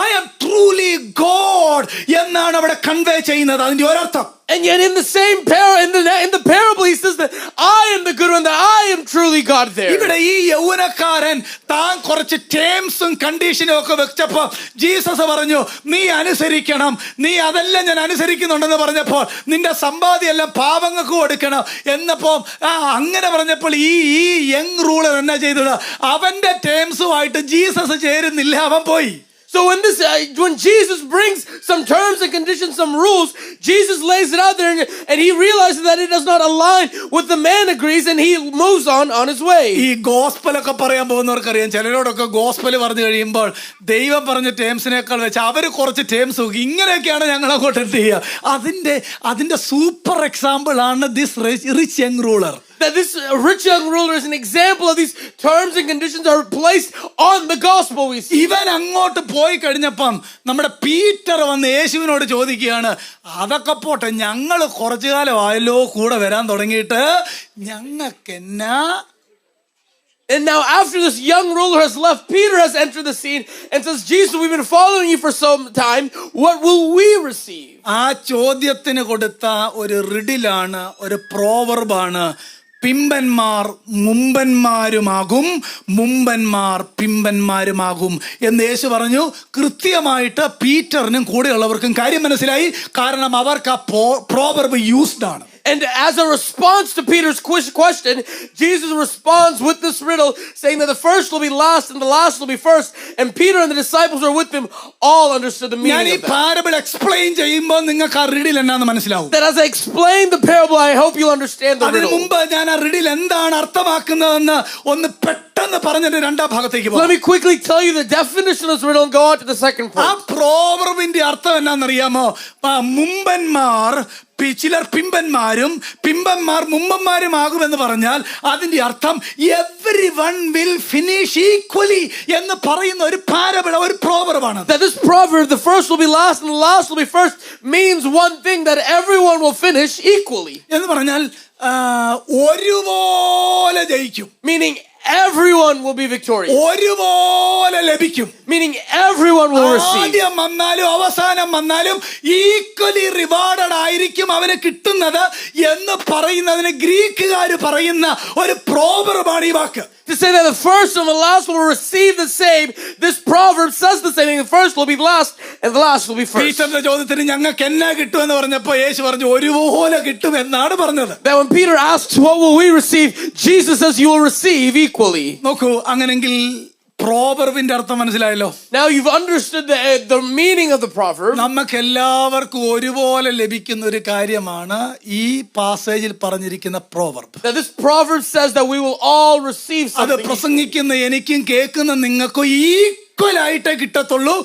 ഐ ആം ട്രൂലി ഗോഡ് എന്നാണ് അവിടെ കൺവേ ചെയ്യുന്നത്. അതിന്റെ ഒരർത്ഥം. And yet in the same in the parable he says that I am the good one, that I am truly God there. ഇവിടെ ഈ യൗവനക്കാരൻ താൻ കുറച്ച് ടേംസും കണ്ടീഷനും ഒക്കെ വെച്ചപ്പോൾ ജീസസ് പറഞ്ഞു, നീ അനുസരിക്കണം, നീ അതെല്ലാം ഞാൻ അനുസരിക്കുന്നുണ്ടെന്ന് പറഞ്ഞപ്പോൾ നിന്റെ സമ്പാദ്യം എല്ലാം പാവങ്ങൾക്ക് കൊടുക്കണം എന്നപ്പോൾ അങ്ങനെ പറഞ്ഞപ്പോൾ ഈ യങ് റൂളർ എന്നാ ചെയ്തത്, അവന്റെ ടേംസുമായിട്ട് ജീസസ് ചേരുന്നില്ല, അവൻ പോയി. So when Jesus brings some terms and conditions, some rules, Jesus lays it out there and he realizes that it does not align with the man agrees, and he moves on his way. ഈ gospel ഒക്കെ പറയാൻ പോകുന്നവർക്കറിയാം, ചിലരോടൊക്കെ gospel പറഞ്ഞു കഴിയുമ്പോൾ ദൈവം പറഞ്ഞ ടേംസിനേക്കാൾ വെച്ച് അവർ കുറച്ച് terms നോക്കി, ഇങ്ങനെയൊക്കെയാണ് ഞങ്ങൾ അങ്ങോട്ട് എന്ത് ചെയ്യുക. അതിന്റെ സൂപ്പർ എക്സാമ്പിൾ ആണ് this rich young ruler. That this rich young ruler is an example of these terms and conditions are placed on the gospel we see. ഇവൻ അങ്ങോട്ട് പോയി കഴിഞ്ഞപ്പം നമ്മുടെ പീറ്റർ വന്ന് യേശുവിനോട് ചോദിക്കുകയാണ്, അതൊക്കെ പോട്ടെ, ഞങ്ങൾ കുറച്ചു കാലം ആയല്ലോ കൂടെ വരാൻ തുടങ്ങിയിട്ട്, ഞങ്ങൾക്കെന്നാ. And now after this young ruler has left, Peter has entered the scene and says, Jesus, we've been following you for some time, what will we receive? ആ ചോദ്യത്തിന് കൊടുത്ത ഒരു റിഡിലാണ്, ഒരു പ്രോവർബാണ്. പിമ്പന്മാർ മുമ്പന്മാരുമാകും, മുമ്പന്മാർ പിമ്പന്മാരുമാകും എന്ന് യേശു പറഞ്ഞു. കൃത്യമായിട്ട് പീറ്ററിനും കൂടെയുള്ളവർക്കും കാര്യം മനസ്സിലായി, കാരണം അവർക്ക് ആ പ്രോവർബ് യൂസ്ഡ് ആണ്. And as a response to Peter's question, Jesus responds with this riddle, saying that the first will be last and the last will be first. And Peter and the disciples who are with him all understood the meaning of that. parable explain ചെയ്യുമ്പോൾ നിങ്ങൾക്ക് ആ riddle എന്നാന്ന് മനസ്സിലാവും. That as I explain the parable, I hope you'll understand the riddle. അതിനു മുമ്പ് ഞാൻ ആ riddle എന്താണ് അർത്ഥമാക്കുന്നതെന്ന് ഒന്ന് പെട്ടെന്ന് പറഞ്ഞിട്ട് രണ്ടാം ഭാഗത്തേക്ക് പോകാം. Let me quickly tell you the definition of this riddle and go on to the second point. ആ പ്രോവർബിന്റെ അർത്ഥം എന്നാണെന്നറിയാമോ? മുമ്പന്മാർ ചിലർ പിമ്പന്മാരും പിമ്പന്മാർ മുമ്പന്മാരുമാകുമെന്ന് പറഞ്ഞാൽ അതിന്റെ അർത്ഥം everyone will finish equally എന്ന് പറയുന്ന ഒരു പാരബിൾ, ഒരു പ്രോവർബാണ്. That this proverb, the first will be last and the last will be first, means one thing, that everyone will finish equally. എന്ന് പറഞ്ഞാൽ ഒരുപോലെ ജയിക്കും, meaning everyone will be victorious. ഒരുപോലെ ലഭിക്കും, meaning everyone will receive. ആദ്യം വന്നാലും അവസാനം വന്നാലും ഈക്വലി റിവാർഡഡ് ആയിരിക്കും അവന് കിട്ടുന്നത് എന്ന് പറയുന്നതിന് ഗ്രീക്കുകാർ പറയുന്ന ഒരു പ്രോവർബാണ് ഈ വാക്ക്. To say that the first and the last will receive the same, this proverb says the same thing. The first will be last and the last will be first. പീറ്ററിന്റെ ചോദ്യത്തിന് ഞങ്ങൾക്ക് എന്നാ കിട്ടുമെന്ന് പറഞ്ഞപ്പോൾ യേശു പറഞ്ഞു, ഒരുപോലെ കിട്ടും എന്നാണ് പറഞ്ഞത്. That when Peter asks, what will we receive? Jesus says, you will receive equally. നോക്കൂ, അങ്ങനെങ്കിൽ പ്രോവർബിന്റെ അർത്ഥം മനസ്സിലായല്ലോ. Now you've understood the meaning of the proverb. നമുക്ക് എല്ലാവർക്കും ഒരുപോലെ ലഭിക്കുന്ന ഒരു കാര്യമാണ് ഈ പാസേജിൽ പറഞ്ഞിരിക്കുന്ന proverb. That this proverb says that we will all receive അത് something. പ്രസംഗിക്കുന്ന എനിക്കും കേൾക്കുന്ന നിങ്ങൾക്കും ഈക്വൽ ആയിട്ട് കിട്ടത്തുള്ളൂ.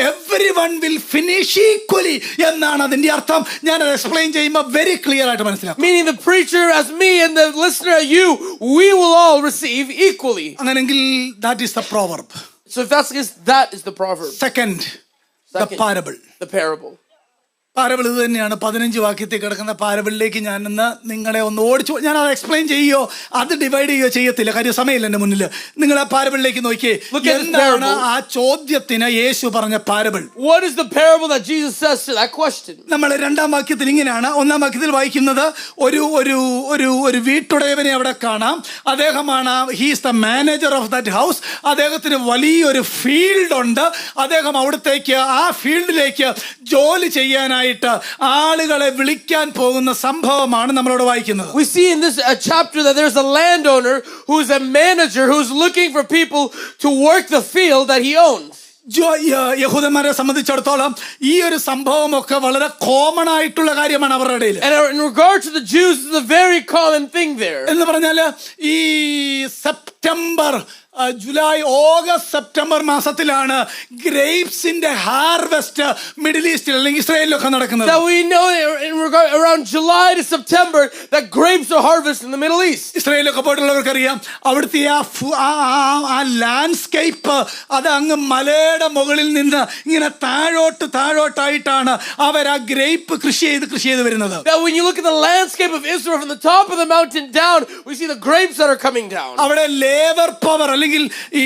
എവരിവൺ വിൽ ഫിനിഷ് ഈക്വലി എന്നാണ് അതിന്റെ അർത്ഥം. ഞാൻ അത് എക്സ്പ്ലെയിൻ ചെയ്യുമ്പോൾ വെരി ക്ലിയർ ആയിട്ട് മനസ്സിലാക്കും. Meaning the preacher as me and the listener you, we will all receive equally. അങ്ങനെങ്കിൽ that is the proverb. So if that's the case, that is the proverb. Second, the parable. The parable. Parable ഇത് തന്നെയാണ്. 15 വാക്യത്തിൽ കിടക്കുന്ന പാരബിളിലേക്ക് ഞാൻ ഇന്ന് നിങ്ങളെ ഒന്ന് ഓടിച്ചു. ഞാൻ അത് എക്സ്പ്ലെയിൻ ചെയ്യോ അത് ഡിവൈഡ് ചെയ്യുകയോ ചെയ്യത്തില്ല, കാര്യം സമയമില്ല എൻ്റെ മുന്നിൽ. നിങ്ങൾ ആ പാരബിളിലേക്ക് നോക്കിയേ. എന്താണ് ആ ചോദ്യത്തിന് യേശു പറഞ്ഞ parable? What is the parable that Jesus says to that question? നമ്മൾ 2-ാം വാക്യത്തിൽ ഇങ്ങനെയാണ്. 1-ാം വാക്യത്തിൽ വായിക്കുന്നത് ഒരു ഒരു ഒരു ഒരു വീട്ടുടയവനെ അവിടെ കാണാം. അദ്ദേഹമാണ് he's the manager of that house. അദ്ദേഹത്തിന് വലിയൊരു ഫീൽഡ് ഉണ്ട്. അദ്ദേഹം അവിടത്തേക്ക് ആ ഫീൽഡിലേക്ക് ജോലി ചെയ്യാനായി ആളുകളെ വിളിക്കാൻ പോകുന്ന സംഭവമാണ് നമ്മളോട് വായിക്കുന്നത്. We see in this chapter that there's a landowner who is a manager who's looking for people to work the field that he owns. യഹൂദന്മാരെ സംബന്ധിച്ചിടത്തോളം ഈ ഒരു സംഭവമൊക്കെ വളരെ കോമൺ ആയിട്ടുള്ള കാര്യമാണ് അവരുടെ ഇടയിൽ. And in regard to the Jews, it's a very common thing there. എന്ന് പറഞ്ഞാല് ഈ സെപ്റ്റംബർ, ജൂലൈ, ഓഗസ്റ്റ്, സെപ്റ്റംബർ മാസത്തിലാണ് ഗ്രേപ്സിന്റെ ഹാർവെസ്റ്റ് മിഡിൽ ഈസ്റ്റിൽ അല്ലെങ്കിൽ ഇസ്രായേലിലൊക്കെ നടക്കുന്നത്. That we know in regard around July to September that grapes are harvested in the Middle East. ഇസ്രായേലൊക്കെ പോയിട്ടുള്ളവർക്ക് അറിയാം, അവിടുത്തെ ആ ലാൻഡ്സ്കേപ്പ് അത് അങ്ങ് മലയുടെ മുകളിൽ നിന്ന് ഇങ്ങനെ താഴോട്ടായിട്ടാണ് അവർ ആ ഗ്രേപ്പ് കൃഷി ചെയ്ത് വരുന്നത്. That when you look at the landscape of Israel from the top of the mountain down, we see the grapes that are coming down. അവിടെ ലേബർ പവർ അല്ലെങ്കിൽ ഈ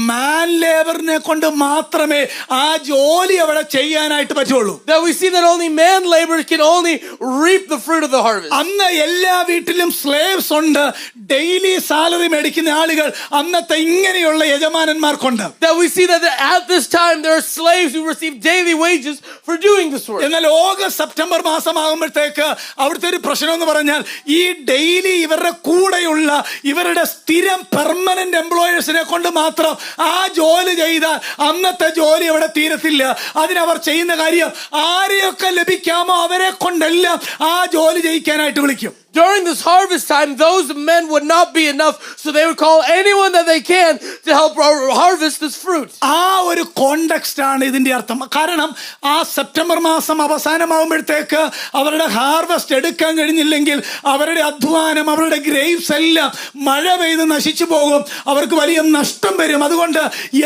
മാൻ ലേബറിനെ കൊണ്ട് മാത്രമേ ആ ജോലി അവിടെ ചെയ്യാനായിട്ട് പറ്റുള്ളൂ. That we see that only man labor can only reap the fruit of the harvest. അന്ന് എല്ലാ വീട്ടിലും സ്ലേവ്സ് ഉണ്ട്. ഡെയിലി സാലറി മേടിക്കുന്ന ആളുകൾ അന്നത്തെ ഇങ്ങനെയുള്ള യജമാനന്മാർക്കുണ്ട്. That we see that at this time there are slaves who receive daily wages for doing this work. എന്നാൽ August, September മാസമാകുമ്പോഴത്തേക്ക് അവിടുത്തെ ഒരു പ്രശ്നം എന്ന് പറഞ്ഞാൽ ഈ ഡെയിലി ഇവരുടെ കൂടെയുള്ള ഇവരുടെ സ്ഥിരം പെർമനന്റ് എംപ്ലോയേഴ്സിനെ കൊണ്ട് മാത്രം ആ ജോലി ചെയ്താൽ അന്നത്തെ ജോലി അവിടെ തീരത്തില്ല. അതിനവർ ചെയ്യുന്ന കാര്യം ആരെയൊക്കെ ലഭിക്കാമോ അവരെ കൊണ്ടെല്ലാം ആ ജോലി ചെയ്യിക്കാനായിട്ട് വിളിക്കും. During this harvest time, those men would not be enough, so they would call anyone that they can to help harvest this fruit. ആ ഒരു കോണ്ടെക്സ്റ്റ് ആണ് ഇതിന്റെ അർത്ഥം. കാരണം ആ സെപ്റ്റംബർ മാസം അവസാനമാകുമ്പോഴത്തേക്ക് അവരുടെ ഹാർവെസ്റ്റ് എടുക്കാൻ കഴിഞ്ഞില്ലെങ്കിൽ അവരുടെ അധ്വാനം, അവരുടെ ഗ്രേപ്സ് എല്ലാം മഴ പെയ്ത് നശിച്ചു പോകും. അവർക്ക് വലിയ നഷ്ടം വരും. അതുകൊണ്ട്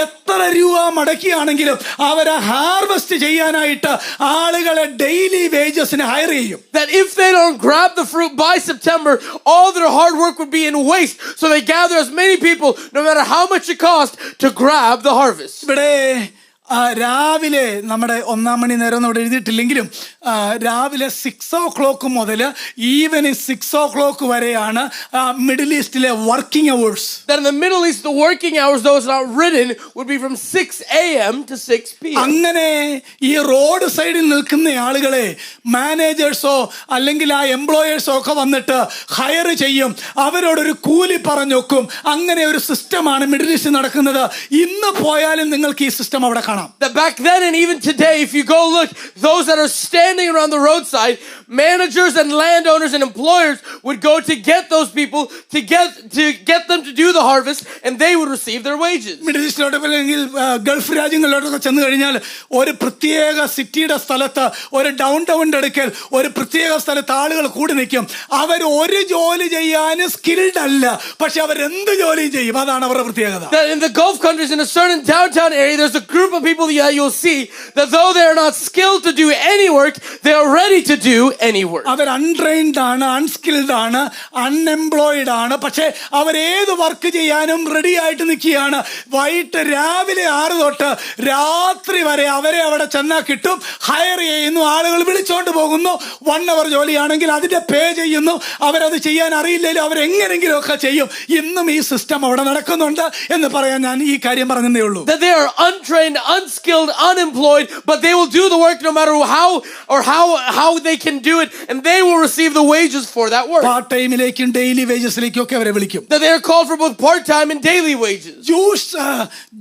എത്ര രൂപ മടക്കിയാണെങ്കിലും അവർ ഹാർവെസ്റ്റ് ചെയ്യാനായിട്ട് ആളുകളെ ഡെയിലി വേജസിന് ഹയർ ചെയ്യും. That if they don't grab the fruit by September, all their hard work would be in waste. So they gather as many people, no matter how much it costs, to grab the harvest. ഇവിടെ രാവിലെ നമ്മുടെ 1-ാം മണി നേരം എന്ന് ഇവിടെ എഴുതിയിട്ടില്ലെങ്കിലും രാവിലെ 6 o'clock മുതൽ evening 6 o'clock വരെയാണ് middle ഈസ്റ്റിലെ working hours. That in the Middle East, the working hours, those not written, would be from 6 a.m. to 6 p.m. അങ്ങനെ ഈ റോഡ് സൈഡിൽ നിൽക്കുന്ന ആളുകളെ മാനേജേഴ്സോ അല്ലെങ്കിൽ ആ എംപ്ലോയേഴ്സോ ഒക്കെ വന്നിട്ട് ഹയർ ചെയ്യും. അവരോടൊരു കൂലി പറഞ്ഞു വെക്കും. അങ്ങനെ ഒരു സിസ്റ്റമാണ് മിഡിൽ ഈസ്റ്റ് നടക്കുന്നത്. ഇന്ന് പോയാലും നിങ്ങൾക്ക് ഈ സിസ്റ്റം അവിടെ കാണാം. That back then and even today, if you go look, those that are standing around the roadside, managers and landowners and employers would go to get those people to get them to do the harvest, and they would receive their wages. Middle ഈസ്റ്റിലോട്ട് അല്ലെങ്കിൽ Gulf രാജ്യങ്ങളിലോട്ടൊക്കെ ചെന്ന് കഴിഞ്ഞാൽ ഒരു പ്രത്യേക സിറ്റിയുടെ സ്ഥലത്ത്, ഒരു down ടൗണിന്റെ അടുക്കൽ ഒരു പ്രത്യേക സ്ഥലത്ത് ആളുകൾ കൂടി നിൽക്കും. അവർ ഒരു ജോലി ചെയ്യാൻ സ്കിൽഡ് അല്ല, പക്ഷെ അവർ എന്ത് ജോലിയും ചെയ്യും. അതാണ് അവരുടെ പ്രത്യേകത. In the Gulf countries, in a certain downtown area, there's a group of people that you'll see that though they are not skilled to do any work, they are ready to do any work. അവർ untrained ആണ്, unskilled ആണ്, unemployed ആണ്, പക്ഷെ അവർ ഏത് work ചെയ്യാനും ready ആയിട്ട് നിൽക്കുകയാണ്. വൈകിട്ട് രാവിലെ 6 തൊട്ട് രാത്രി വരെ അവരെ അവിടെ ചെന്നാൽ കിട്ടും. ഹയർ ചെയ്യുന്നു, ആളുകൾ വിളിച്ചോണ്ട് പോകുന്നു. 1 hour ജോലിയാണെങ്കിൽ അതിന്റെ പേ ചെയ്യുന്നു. അവരത് ചെയ്യാൻ അറിയില്ലെങ്കിലും അവരെങ്ങനെങ്കിലും ഒക്കെ ചെയ്യും. ഇന്നും ഈ സിസ്റ്റം അവിടെ നടക്കുന്നുണ്ട് എന്ന് പറയാൻ ഞാൻ ഈ കാര്യം പറഞ്ഞതേ ഉള്ളൂ. That they are untrained, unskilled, unemployed, but they will do the work no matter how they can do it, and they will receive the wages for that work. Part ടൈമിലേക്കും ഡെയിലി വേജസിലേക്കും ഒക്കെ അവരെ വിളിക്കും. That they are called for both part-time and daily wages.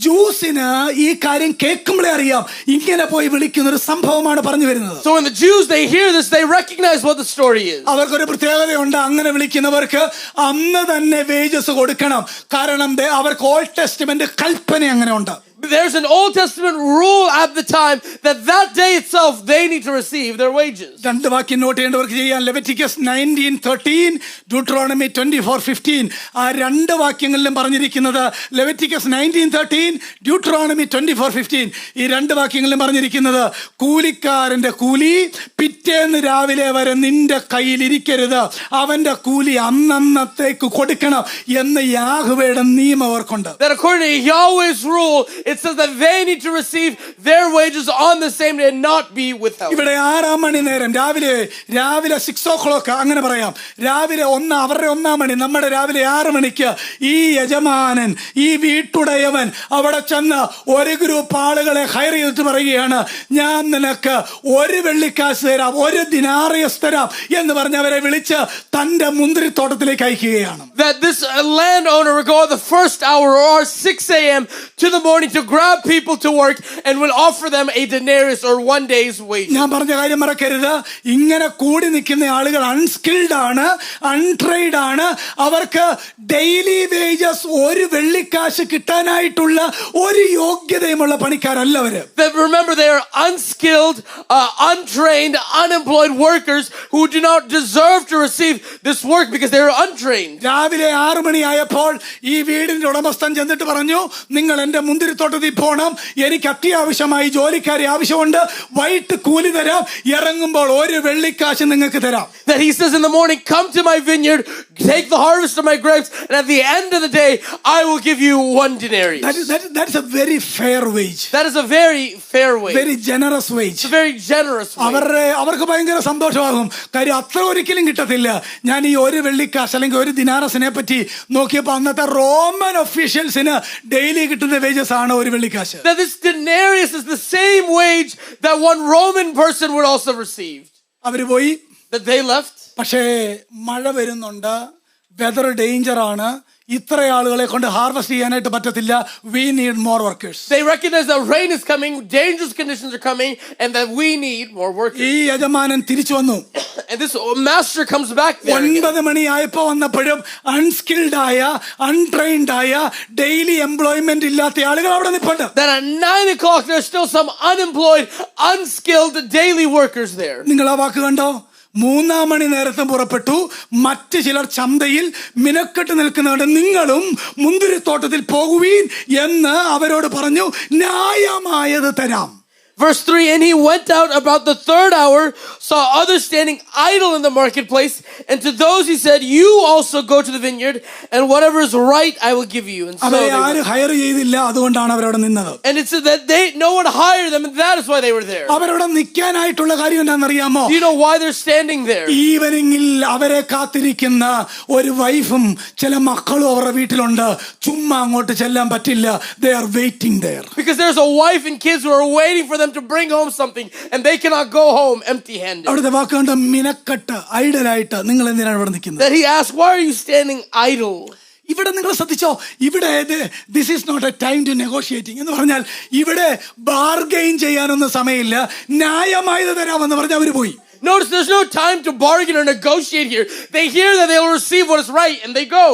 ജൂസിന് ഈ കാര്യം കേൾക്കുമ്പോഴേ അറിയാം ഇങ്ങനെ പോയി വിളിക്കുന്ന ഒരു സംഭവമാണ് പറഞ്ഞു വരുന്നത്. So when the Jews they hear this, they recognize what the story is. അവർക്കൊരു പ്രത്യേകതയുണ്ട്. അങ്ങനെ വിളിക്കുന്നവർക്ക് അന്ന് തന്നെ വേജസ് കൊടുക്കണം. കാരണം അവർക്ക് ഓൾഡ് ടെസ്റ്റ്മെന്റ് കൽപ്പന അങ്ങനെ ഉണ്ട്. There's an Old Testament rule at the time that day itself they need to receive their wages. രണ്ട് വാക്യം നോട്ട് ചെയ്യേണ്ടവർക്ക് ചെയ്യാൻ. Leviticus 19:13, Deuteronomy 24:15. ആ രണ്ട് വാക്യങ്ങളിലും പറഞ്ഞിരിക്കുന്നത് ലെവിറ്റിക്കസ് 19:13, ഡ്യൂട്ടറോണമി 24:15. ഈ രണ്ട് വാക്യങ്ങളിലും പറഞ്ഞിരിക്കുന്നത് കൂലിക്കാരന്റെ കൂലി പിറ്റേന്ന് രാവിലെ വരെ നിന്റെ കയ്യിൽ ഇരിക്കരുത്, അവന്റെ കൂലി അന്നന്നത്തേക്ക് കൊടുക്കണം എന്ന് യാഹ്വേയുടെ നിയമം അവർക്കുണ്ട്. That according to Yahweh's rule, it says that they need to receive their wages on the same day and not be withheld. ഇവിടെ 6 മണി നേരം രാവിലെ 6 o'clock അങ്ങനെ പറയാം. രാവിലെ അവരുടെ 1 മണി, നമ്മുടെ രാവിലെ 6 മണിക്ക് ഈ യജമാനൻ, ഈ വീട്ടുടയവൻ അവിടെ ചെന്ന് ഒരു ഗ്രൂപ്പ് ആളുകളെ ഹയർ ചെയ്തിട്ട് പറയുകയാണ്, ഞാൻ നിനക്ക് 1 വെള്ളിക്കാശ് തരാം, 1 ദിനാറിയസ് തരാം എന്ന് പറഞ്ഞ് അവരെ വിളിച്ച് തന്റെ മുന്തിരിത്തോട്ടത്തിലേക്ക് അയക്കുകയാണ്. That this landowner will go at the first hour or 6 a.m. to the morning to grab people to work and will offer them a denarius or 1 day's wage. ഞാൻ പറഞ്ഞ കാര്യം മറക്കരുത്. ഇങ്ങനെ കൂടി നിൽക്കുന്ന ആളുകൾ അൺസ്കിൽഡ് ആണ്, അൺട്രെയ്ഡ് ആണ്. അവർക്ക് ഡെയിലി വേജസ് 1 വെള്ളിക്കാശ് കിട്ടാനായിട്ടുള്ള ഒരു യോഗ്യതയുമുള്ള പണിക്കാരല്ല അവര്. Remember, they are unskilled, untrained, unemployed workers who do not deserve to receive this work because they are untrained. രാവിലെ 6 മണിയായപ്പോൾ ഈ വീടിന്റെ ഉടമസ്ഥൻ ചെന്നിട്ട് പറഞ്ഞു, നിങ്ങൾ എന്റെ മുന്തിരിത്തോട്ടത്തിൽ പോകണം, എനിക്ക് അത്യാവശ്യമായി ജോലിക്കാരെ ആവശ്യമുണ്ട്, വൈകിട്ട് കൂലി തരാം, ഇറങ്ങുമ്പോൾ 1 വെള്ളിക്കാശ് നിങ്ങൾക്ക് തരാം. That he says in the morning, come to my vineyard, take the harvest of my grapes, and at the end of the day I will give you 1 denarius. That is a very fair wage. That is a very fair wage. Very generous wage. It's a very generous wage. അവർക്ക് ഭയങ്കര സന്തോഷമാകും. കാര്യം അത്ര ഒരിക്കലും കിട്ടത്തില്ല. ഞാൻ ഈ 1 വെള്ളിക്കാശ് അല്ലെങ്കിൽ 1 ദിനാറസിനെ പറ്റി നോക്കിയപ്പോൾ അന്നത്തെ റോമൻ ഒഫീഷ്യൽസിന് ഡെയിലി കിട്ടുന്ന വേജസ് ആണ് 1 വെള്ളിക്കാശ്. That this denarius is the same wage that 1 Roman person would also receive. അവര് പോയി. That they left. പക്ഷേ മഴ വരുന്നുണ്ട്, വെതർ ഡേഞ്ചർ ആണ്, ഇത്ര ആളുകളെ കൊണ്ട് ഹാർവെസ്റ്റ് ചെയ്യാനായിട്ട് പറ്റത്തില്ല. We need more workers. They recognize that rain is coming, dangerous conditions are coming, and that we need more workers. ഈ യജമാനൻ തിരിച്ചു വന്നു. And this master comes back there. 9 മണിയായപ്പോ വന്നപ്പോഴും അൺസ്കിൽഡ് ആയ, അൺട്രെയിൻഡ് ആയ, ഡെയിലി എംപ്ലോയ്മെന്റ് ഇല്ലാത്ത ആളുകൾ അവിടെ നിൽപ്പുണ്ട്. That at 9 o'clock there's still some unemployed, unskilled daily workers there. നിങ്ങൾ ആ വാക്ക് കണ്ടോ? 3 മണി നേരത്തും പുറപ്പെട്ടു. മറ്റു ചിലർ ചന്തയിൽ മിനക്കെട്ട് നിൽക്കുന്നവരുടെ നിങ്ങളും മുന്തിരിത്തോട്ടത്തിൽ പോകുവീൻ എന്ന് അവരോട് പറഞ്ഞു, ന്യായമായത് തരാം. Verse 3, and he went out about the 3rd hour, saw others standing idle in the marketplace, and to those he said, you also go to the vineyard, and whatever is right I will give you. And so അവരെ ആരും higher ചെയ്തില്ല, അതുകൊണ്ടാണ് അവരവിടെ നിന്നത്. And it said that no one hired them, and that is why they were there. അവരവിടെ നിൽക്കാനായിട്ടുള്ള കാര്യം എന്താണെന്നറിയാമോ? Do you know why they're standing there? ഈവനിങ്ങിൽ അവരെ കാത്തിരിക്കുന്ന ഒരു വൈഫും ചില മക്കളും അവരുടെ വീട്ടിലുണ്ട്. ചുമ്മാ അങ്ങോട്ട് ചെല്ലാൻ പറ്റില്ല. They are waiting there. Because there's a wife and kids who are waiting for them to bring home something, and they cannot go home empty-handed. അവിടുത്തെ വാക്കുകൊണ്ട് മിനക്കെട്ട്, ഐഡലായിട്ട് നിങ്ങൾ എന്തിനാണ് ഇവിടെ നിൽക്കുന്നത്? That he asked, why are you standing idle? ഇവിടെ നിങ്ങൾ ശ്രദ്ധിച്ചോ, ഇവിടെ this is not a time to negotiating എന്ന് പറഞ്ഞാൽ ഇവിടെ ബാർഗെയിൻ ചെയ്യാനൊന്നും സമയമില്ല. ന്യായമായത് തരാമെന്ന് പറഞ്ഞ് അവർ പോയി. Notice there's no time to bargain or negotiate here. They hear that they will receive what is right, and they go.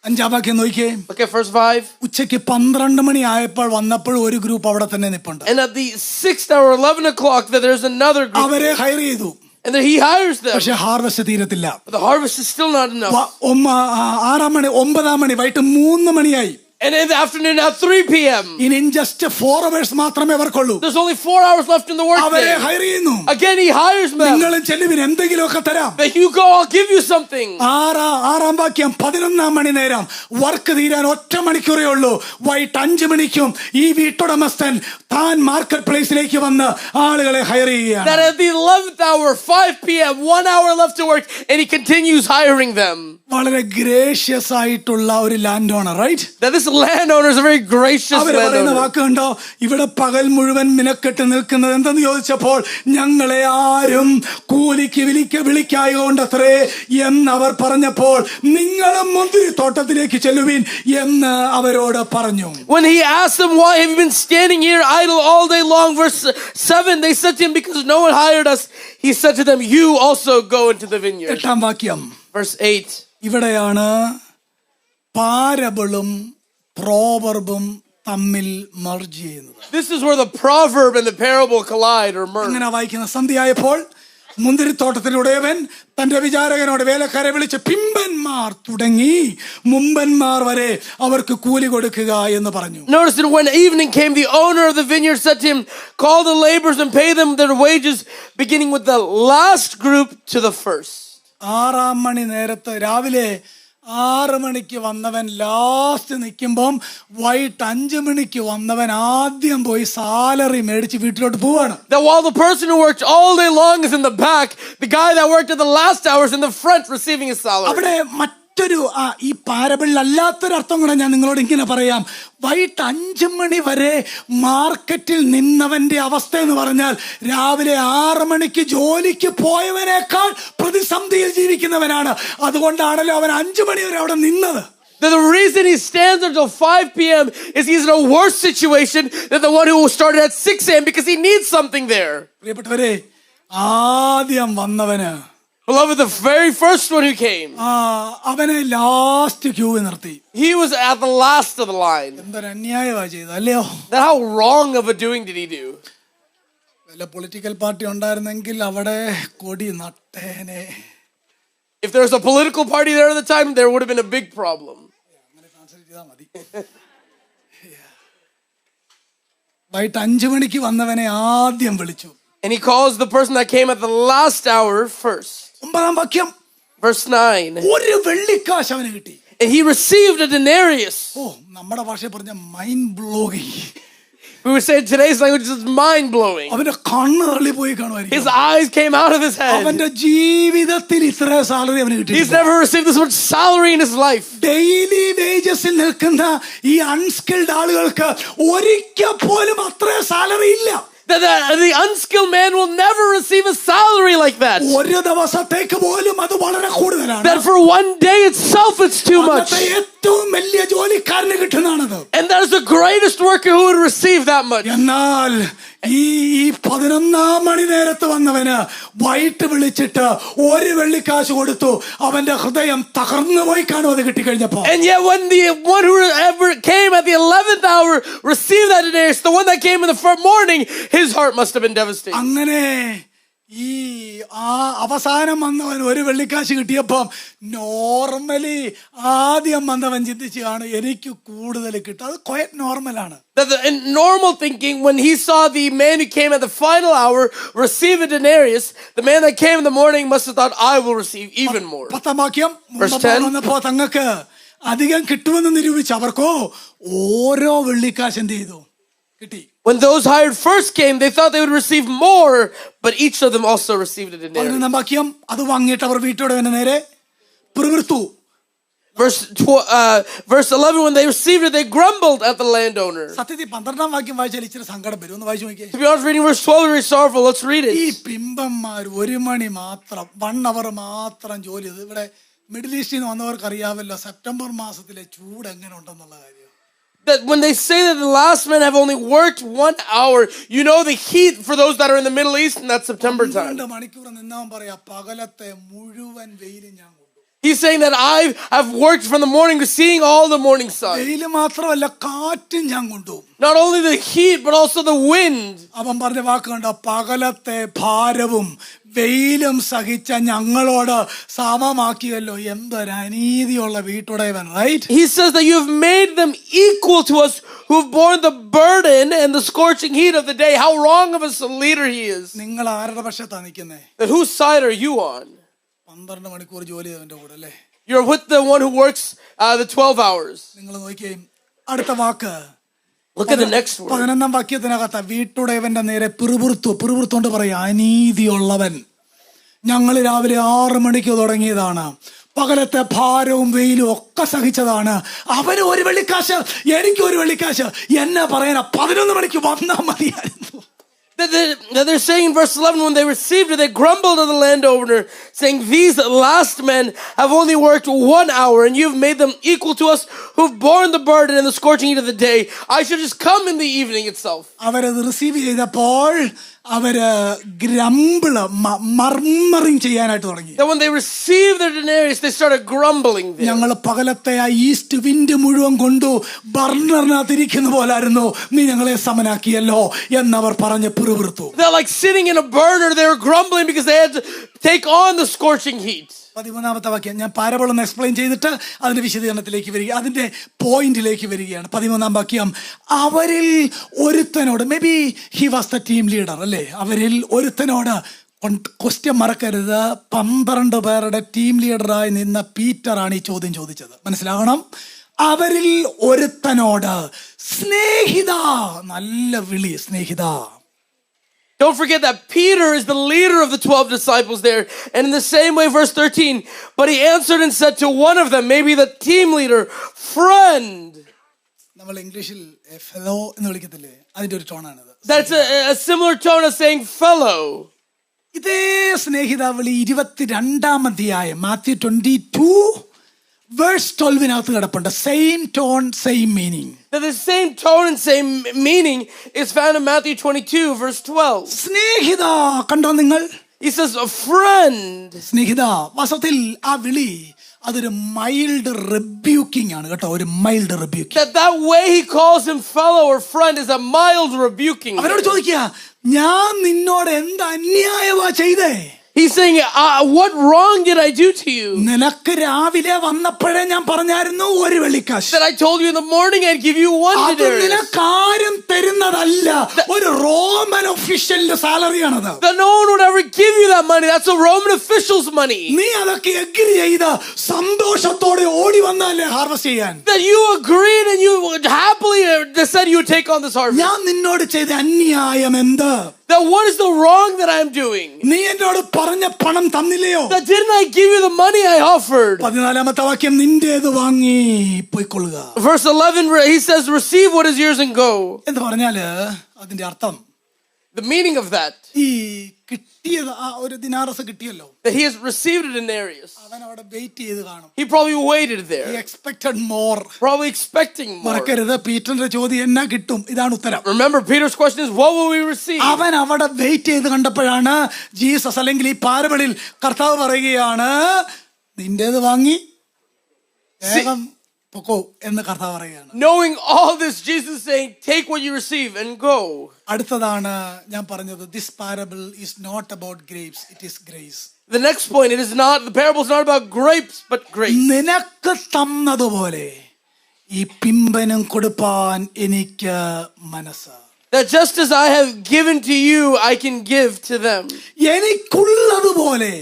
5-ാം വാക്യം നോക്കിയേ. Okay, verse 5. ഉച്ചയ്ക്ക് 12 മണി ആയപ്പോൾ വന്നപ്പോൾ ഒരു ഗ്രൂപ്പ് അവിടെ തന്നെ നിൽപ്പുണ്ട്. And at the 6th hour, 11 o'clock, that there's another group. അവരെ ഹയർ ചെയ്തു. And then he hires them. പക്ഷെ ഹാർവെസ്റ്റ് തീരത്തില്ല. But the harvest is still not enough. 6-ാം മണി 9-ാം മണി വൈകിട്ട് 3 മണിയായി. And in the afternoon at 3 p.m. ഇനി just 4 hours മാത്രമേ അവർക്കുള്ളൂ. There's only 4 hours left in the work അവരെ day. ഹയർ ചെയ്യുന്നു. Again he hires them. നിങ്ങളും ചെല്ലുവിൻ, എന്തെങ്കിലുമൊക്കെ തരാം. That you go, I'll give you something. 6-ാം വാക്യം 11-ാം മണി നേരം വർക്ക് തീരാൻ 1 മണിക്കൂറേ ഉള്ളൂ. വൈകിട്ട് 5 മണിക്കും ഈ വീട്ടുടമസ്ഥൻ താൻ മാർക്കറ്റ് പ്ലേസിലേക്ക് വന്ന് ആളുകളെ ഹയർ ചെയ്യുകയാണ്. That at the 11th hour, 5 p.m., 1 hour left to work, and he continues hiring them. വളരെ ഗ്രേഷ്യസ് ആയിട്ടുള്ള ഒരു landowner, right? That this landowner is a very gracious അവർ പറയുന്ന landowner. വാക്ക് കണ്ടോ, ഇവിടെ പകൽ മുഴുവൻ മിനക്കെട്ട് നിൽക്കുന്നത് എന്തെന്ന് ചോദിച്ചപ്പോൾ ഞങ്ങളെ ആരും കൂലിക്ക് വിളിക്കായതുകൊണ്ടത്രേ എന്നവർ പറഞ്ഞപ്പോൾ നിങ്ങളും മുന്തിരിത്തോട്ടത്തിലേക്ക് ചെല്ലുവിൻ എന്ന് അവരോട് പറഞ്ഞു. When he asked them, why have you been standing here idle all day long? Verse 7, they said to him, because no one hired us. He said to them, you also go into the vineyard. 8-ാം വാക്യം. Verse 8. ഇവിടെയാണ് പാരബിളും പ്രോവർബും തമ്മിൽ merge ചെയ്യുന്നത്. This is where the proverb and the parable collide or merge. അങ്ങനെ വായിക്കുന്ന സന്ധ്യയായപ്പോൾ മുന്തിരിത്തോട്ടത്തിലുടയവൻ തന്റെ വിചാരകനോട് വേലക്കാരെ വിളിച്ച് പിമ്പന്മാർ തുടങ്ങി മുമ്പന്മാർ വരെ അവർക്ക് കൂലി കൊടുക്കുക എന്ന് പറഞ്ഞു. Notice that when evening came, the owner of the vineyard said to him, call the laborers and pay them their wages, beginning with the last group to the first. 6 മണി നേരത്ത് രാവിലെ 6 മണിക്ക് വന്നവൻ ലാസ്റ്റ് നിൽക്കുമ്പം വൈകിട്ട് 5 മണിക്ക് വന്നവൻ ആദ്യം പോയി സാലറി മേടിച്ച് വീട്ടിലോട്ട് പോവാണ്. That while the person who worked all day long is in the back, the guy that worked at the last hour is in the front receiving his salary. അവിടെ മറ്റൊരു ഈ പാരബിളിൽ അല്ലാത്തൊരു അർത്ഥം കൂടെ ഞാൻ നിങ്ങളോട് ഇങ്ങനെ പറയാം. വൈകിട്ട് 5 മണി വരെ മാർക്കറ്റിൽ നിന്നവന്റെ അവസ്ഥ എന്ന് പറഞ്ഞാൽ രാവിലെ 6 മണിക്ക് ജോലിക്ക് പോയവനേക്കാൾ പ്രതിസന്ധിയിൽ ജീവിക്കുന്നവനാണ്. അതുകൊണ്ടാണല്ലോ അവൻ 5 മണി വരെ അവിടെ നിന്നത്. The reason he stands until 5 p.m. is he's in a worse situation than the one who started at 6 a.m. because he needs something there. പ്രിയപ്പെട്ടവരെ, ആദ്യം വന്നവന്, Beloved, the very first one who came, അവനെ last Q നിർത്തി. he was at the last of the line. എന്തൊരു അന്യായമാ ചെയ്തത് അല്ലയോ? That how wrong of a doing did he do? വല്ല political party ഉണ്ടായിരുന്നെങ്കിൽ അവിടെ കൊടി നട്ടേനെ. If there was a political party there at the time, there would have been a big problem. വൈകിട്ട് 5 മണിക്ക് വന്നവനെ ആദ്യം വിളിച്ചു. And he calls the person that came at the last hour first. 9 വാക്യം, Verse 9. ഒരു വെള്ളിക്കാശ് അവന് കിട്ടി. And he received a denarius. നമ്മുടെ ഭാഷയിൽ പറഞ്ഞ mind blowing. We would say in today's language, it's mind-blowing. അവന്റെ കണ്ണ് തള്ളി പോയി കാണുമായിരിക്കും. His eyes came out of his head. അവന്റെ ജീവിതത്തിൽ ഇത്ര സാലറി അവന് കിട്ടി. He's never received this much salary in his life. Daily വേജസിൽ നിൽക്കുന്ന ഈ അൺസ്കിൽഡ് ആളുകൾക്ക് ഒരിക്കൽ പോലും അത്ര സാലറി ഇല്ല. The unskilled man will never receive a salary like that. ഒരു ദിവസത്തേക്ക് പോലും അത് വളരെ കൂടുതലാണ്. That for one day itself it's too much. ഏറ്റവും വലിയ ജോലിക്കാരന് കിട്ടുന്നതാണത്. And that is the greatest worker who would receive that much. എന്നാൽ ഈ 11 മണി നേരത്ത് വന്നവന് വൈകിട്ട് വിളിച്ചിട്ട് ഒരു വെള്ളിക്കാശ് കൊടുത്തു. അവന്റെ ഹൃദയം തകർന്നു പോയി കാണും അത് കിട്ടിക്കഴിഞ്ഞപ്പോ. And yet when the one who ever came at the 11th hour received that denarius, the one that came in the morning, his heart must have been devastated. അങ്ങനെ ഈ അവസാനം വന്നവൻ ഒരു വെള്ളിക്കാശ് കിട്ടിയപ്പം നോർമലി ആദ്യം വന്നവൻ ചിന്തിച്ചു കാണും എനിക്ക് കൂടുതൽ കിട്ടും. അത് ക്വയറ്റ് നോർമലാണ്. In normal thinking, when he saw the man who came at the final hour receive a denarius, the man that came in the morning must have thought, I will receive even more. 10 വാക്യം, Verse 10. വന്നപ്പോ തങ്ങൾക്ക് അധികം കിട്ടുമെന്ന് നിരൂപിച്ചു അവർക്കോ ഓരോ വെള്ളിക്കാശ് എന്ത് ചെയ്തു കിട്ടി. When those hired first came, they thought they would receive more, but each of them also received a denarius. 11 വാക്യം, അത് വാങ്ങിയിട്ട് അവർ വീട്ടോടെ നേരെ പിറുപിറുത്തു. Verse 11, when they received it, they grumbled at the landowner. സത്യത്തിൽ 12 വാക്യം വായിച്ചാൽ ഇച്ചിരി സങ്കടം വരും. ഒന്ന് വായിച്ചു നോക്കിയേ. To be honest, reading verse 12 is very sorrowful. Let's read ഈ it. പിമ്പന്മാർ 1 മണി മാത്രം 1 അവർ മാത്രം ജോലി ചെയ്ത്. ഇവിടെ മിഡിൽ ഈസ്റ്റിൽ നിന്ന് വന്നവർക്ക് അറിയാമല്ലോ സെപ്റ്റംബർ മാസത്തിലെ ചൂട് എങ്ങനെ ഉണ്ടെന്നുള്ള കാര്യം. That when they say that the last men have only worked 1 hour, you know the heat for those that are in the Middle East in that September time. 2 മണിക്കൂർ നിന്നവൻ പറയാ പകലത്തെ മുഴുവൻ വെയിലും ഞാൻ കൊണ്ടു. He's saying that I have worked from the morning to seeing all the morning sun. വെയില് മാത്രമല്ല കാറ്റും ഞാൻ കൊണ്ടു. Not only the heat, but also the wind. അവൻ പറഞ്ഞ വാക്ക് കണ്ട പകലത്തെ ഭാരവും വെയിലും സഹിച്ച ഞങ്ങളോട് സമമാക്കിയല്ലോ. എന്തൊരു അനീതിയുള്ള വീട്ടുടയവൻ. Right. He says that you have made them equal to us who have borne the burden and the scorching heat of the day. How wrong of a leader he is. നിങ്ങൾ ആരുടെ പക്ഷത്താ നിൽക്കുന്നേ? That whose side are you on? 12 മണിക്കൂർ ജോലി ചെയ്തവന്റെ കൂടെ അല്ലേ? You're with the one who works the 12 hours. നിങ്ങൾ നോക്കിയേ അടുത്ത വാക്ക്. Look at the next word. 11 വാക്യത്തിനകത്ത് വീട്ടുടയവന്റെ നേരെ പിറുപിറുത്തോണ്ട് പറയാ അനീതിയുള്ളവൻ. ഞങ്ങൾ രാവിലെ 6 മണിക്ക് തുടങ്ങിയതാണ്. പകലത്തെ ഭാരവും വെയിലും ഒക്കെ സഹിച്ചതാണ്. അവന് ഒരു വെള്ളിക്കാശ്, എനിക്ക് ഒരു വെള്ളിക്കാശ്. എന്നെ പറയാനാ 11 മണിക്ക് വന്നാ മതിയായിരുന്നു. That they're saying in verse 11, when they received it, they grumbled to the landowner, saying, these last men have only worked 1 hour, and you've made them equal to us who've borne the burden and the scorching heat of the day. I should just come in the evening itself. അവരത് receive ചെയ്തപ്പോൾ അവര് ഗ്രംബിള് murmuring ചെയ്യാനായിട്ട് തുടങ്ങി. That when they received their denarius, they started grumbling there. ഞങ്ങൾ പകലത്തെ ആ east wind മുഴുവൻ കൊണ്ടു ബർണറിനകത്ത് ഇരിക്കുന്ന പോലായിരുന്നു, നീ ഞങ്ങളെ സമനാക്കിയല്ലോ എന്നവർ പറഞ്ഞ് പിറുപിറുത്തു. They're like sitting in a burner. They were grumbling because they had to take on the scorching heat. 13ാമത്തെ വാക്യം ഞാൻ പാരബിൾ ഒന്ന് എക്സ്പ്ലെയിൻ ചെയ്തിട്ട് അതിന്റെ വിശദീകരണത്തിലേക്ക് വരിക, അതിന്റെ പോയിന്റിലേക്ക് വരികയാണ്. 13ാം വാക്യം, അവരിൽ ഒരുത്തനോട്, may be he was the team leader അല്ലേ, അവരിൽ ഒരുത്തനോട്, ക്വസ്റ്റ്യൻ മറക്കരുത്, 12 പേരുടെ ടീം ലീഡറായി നിന്ന പീറ്ററാണ് ഈ ചോദ്യം ചോദിച്ചത്, മനസ്സിലാകണം. അവരിൽ ഒരുത്തനോട് സ്നേഹിത, നല്ല വിളി, സ്നേഹിത. Don't forget that Peter is the leader of the 12 disciples there. And in the same way, verse 13, but he answered and said to one of them, maybe the team leader, friend. നമ്മൾ ഇംഗ്ലീഷിൽ fellow എന്ന് വിളിക്കത്തില്ലേ, അതിന്റെ ഒരു ടോണാണിത്. That's a similar tone as saying fellow. ഇതേ സ്നേഹിത വിളി 22-ാം അധ്യായം Mathew 22 verse 12-നകത്ത് കിടപ്പുണ്ട്. Same tone, same meaning. That the same tone and same meaning is found in Matthew 22 verse 12. സ്നേഹിത, കണ്ടോ നിങ്ങൾ? He says a friend. സ്നേഹിത, വാസ്തവത്തിൽ ആ വിളി അതൊരു മൈൽഡ് റിബ്യൂക്കിംഗ് ആണ് കേട്ടോ, ഒരു mild rebuking. That way he calls him fellow or friend is a mild rebuking. അവരോട് ചോദിക്കുക, ഞാൻ നിന്നോട് എന്ത് അന്യായവാ ചെയ്തേ? He's saying, what wrong did I do to you? നിനക്ക് രാവിലെ വന്നപ്പോഴേ ഞാൻ പറഞ്ഞായിരുന്നു ഒരു വെള്ളിക്കാശ്. That I told you in the morning I'd give you 1 അത് denarius. നിനക്കാരും തരുന്നതല്ല, ഒരു Roman ഒഫീഷ്യലിന്റെ സാലറിയാണത്. That no one would ever give you that money. That's a Roman official's money. നീ അതൊക്കെ എഗ്രി ചെയ്ത് സന്തോഷത്തോടെ ഓടി വന്നല്ലേ ഹാർവസ്റ്റ് ചെയ്യാൻ. That you agreed and you would happily said you would take on this harvest. ഞാൻ നിന്നോട് ചെയ്ത അന്യായം എന്ത്? That what is the wrong that I'm doing? നീ എന്നോട് പറഞ്ഞ പണം തന്നില്ലയോ? That didn't I give you the money I offered? 14-ാമത്തെ വാക്യം, നിന്റേത് വാങ്ങി പോയിക്കൊള്ളുക. Verse 11, he says, receive what is yours and go. എന്ന് പറഞ്ഞാല് അതിന്റെ അർത്ഥം, The meaning of that, ഈ കിട്ടിയത് ആ ഒരു ദിനാറസ് കിട്ടിയല്ലോ, that he has received a denarius. അവൻ അവിടെ വെയിറ്റ് ചെയ്ത് കാണും. He probably waited He there, expected more. probably expecting more. മറക്കരുത്, പീറ്ററിന്റെ ചോദ്യം എന്നാ കിട്ടും, ഇതാണ് ഉത്തരം. Remember, Peter's question is, what will we receive? അവൻ അവിടെ വെയിറ്റ് ചെയ്ത് കണ്ടപ്പോഴാണ് ജീസസ്, അല്ലെങ്കിൽ ഈ പാരബിളിൽ കർത്താവ് പറയുകയാണ്, നിന്റേത് വാങ്ങി വേഗം പൊക്കോ എന്ന് കർത്താവ് പറയുകയാണ്. Knowing all this, Jesus is saying, take what you receive and go. അടുത്തതാണ് ഞാൻ പറഞ്ഞത്, this parable is not about grapes, it is grace. The next point, the parable is not about grapes, but grace. നിനക്ക് തന്നതുപോലെ ഈ പിമ്പനും കൊടുപ്പാൻ എനിക്ക് മനസ്സ്. That just as I have given to you, I can give to them. എനിക്കുള്ളതുപോലെ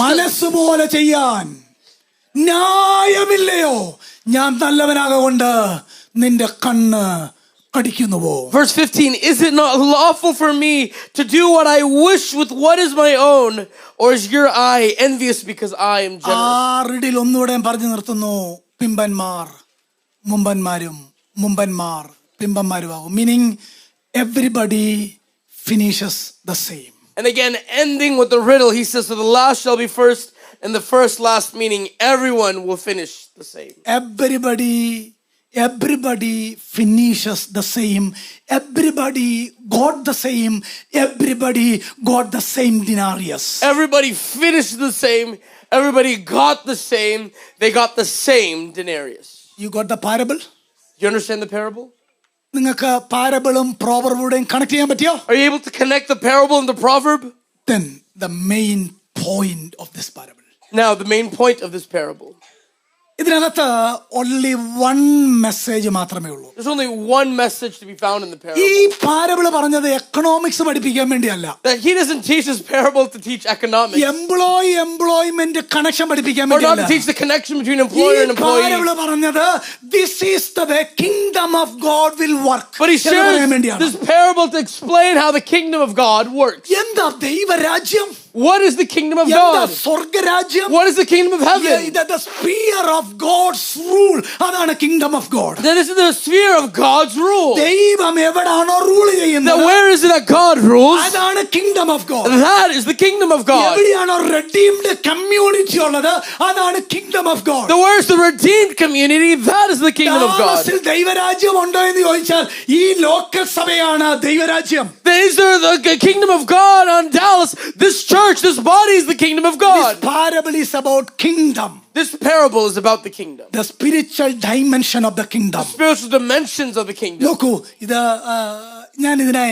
മനസ്സുപോലെ ചെയ്യാൻ ന്യായമില്ലയോ? ഞാൻ നല്ലവനാകൊണ്ട് നിന്റെ കണ്ണ് കടിക്കുന്നുവോ? Verse 15, is it not lawful for me to do what I wish with what is my own, or is your eye envious because I am generous? ആ riddle ഒന്നുകൂടെ പറഞ്ഞു നിർത്തുന്നു, പിമ്പന്മാർ മുമ്പന്മാരും മുമ്പന്മാർ പിമ്പന്മാരുമാകും. Meaning everybody finishes the same. And again, ending with the riddle, he says, so the last shall be first and the first last, meaning everyone will finish the same. Everybody finishes the same. Everybody got the same. Everybody got the same denarius. Everybody finished the same. Everybody got the same. They got the same denarius. You got the parable? You understand the parable? നിങ്ങൾക്ക് പാരബിളും പ്രോവർബുടെയും connect ചെയ്യാൻ പറ്റിയോ? Are you able to connect the parable and the proverb? Then the main point of this parable. Now, the main point of this parable. ഇതിനകത്ത് only one message മാത്രമേ ഉള്ളൂ. There's only one message to be found in the parable. ഈ parable പറഞ്ഞത് economics പഠിപ്പിക്കാൻ വേണ്ടിയല്ല. That he doesn't teach this parable to teach economics. Employment connection പഠിപ്പിക്കാൻ Or not വേണ്ടിയല്ല. to teach the connection between employer and employee. Parable പറഞ്ഞത് this is the way kingdom of God will work. But he shares this parable to explain how the kingdom of God works. എന്താ ദൈവരാജ്യം? What is the kingdom of എന്താ God? സ്വർഗരാജ്യം? What is the kingdom of heaven? The sphere of God's rule. അതാണ് kingdom of God. That is the sphere of God's rule. ദൈവം എവിടാണോ rule That ചെയ്യുന്നത് where is it that God rules? അതാണ് kingdom of God. That is the kingdom of God. എവിടെയാണോ redeemed community ഉള്ളത് അതാണ് kingdom of God. The where is the redeemed community? That is the kingdom of God. ഡാലസിൽ ദൈവരാജ്യം ഉണ്ടോ എന്ന് ചോദിച്ചാൽ ഈ local സഭയാണ് ദൈവരാജ്യം. Is there the kingdom of God on Dallas? This church, this body is the kingdom of This God. parable is about kingdom. This parable is about the kingdom. The spiritual dimension of the kingdom. Spiritual dimensions of the kingdom. നോക്കൂ, ഇത് ഞാൻ ഇതിനെ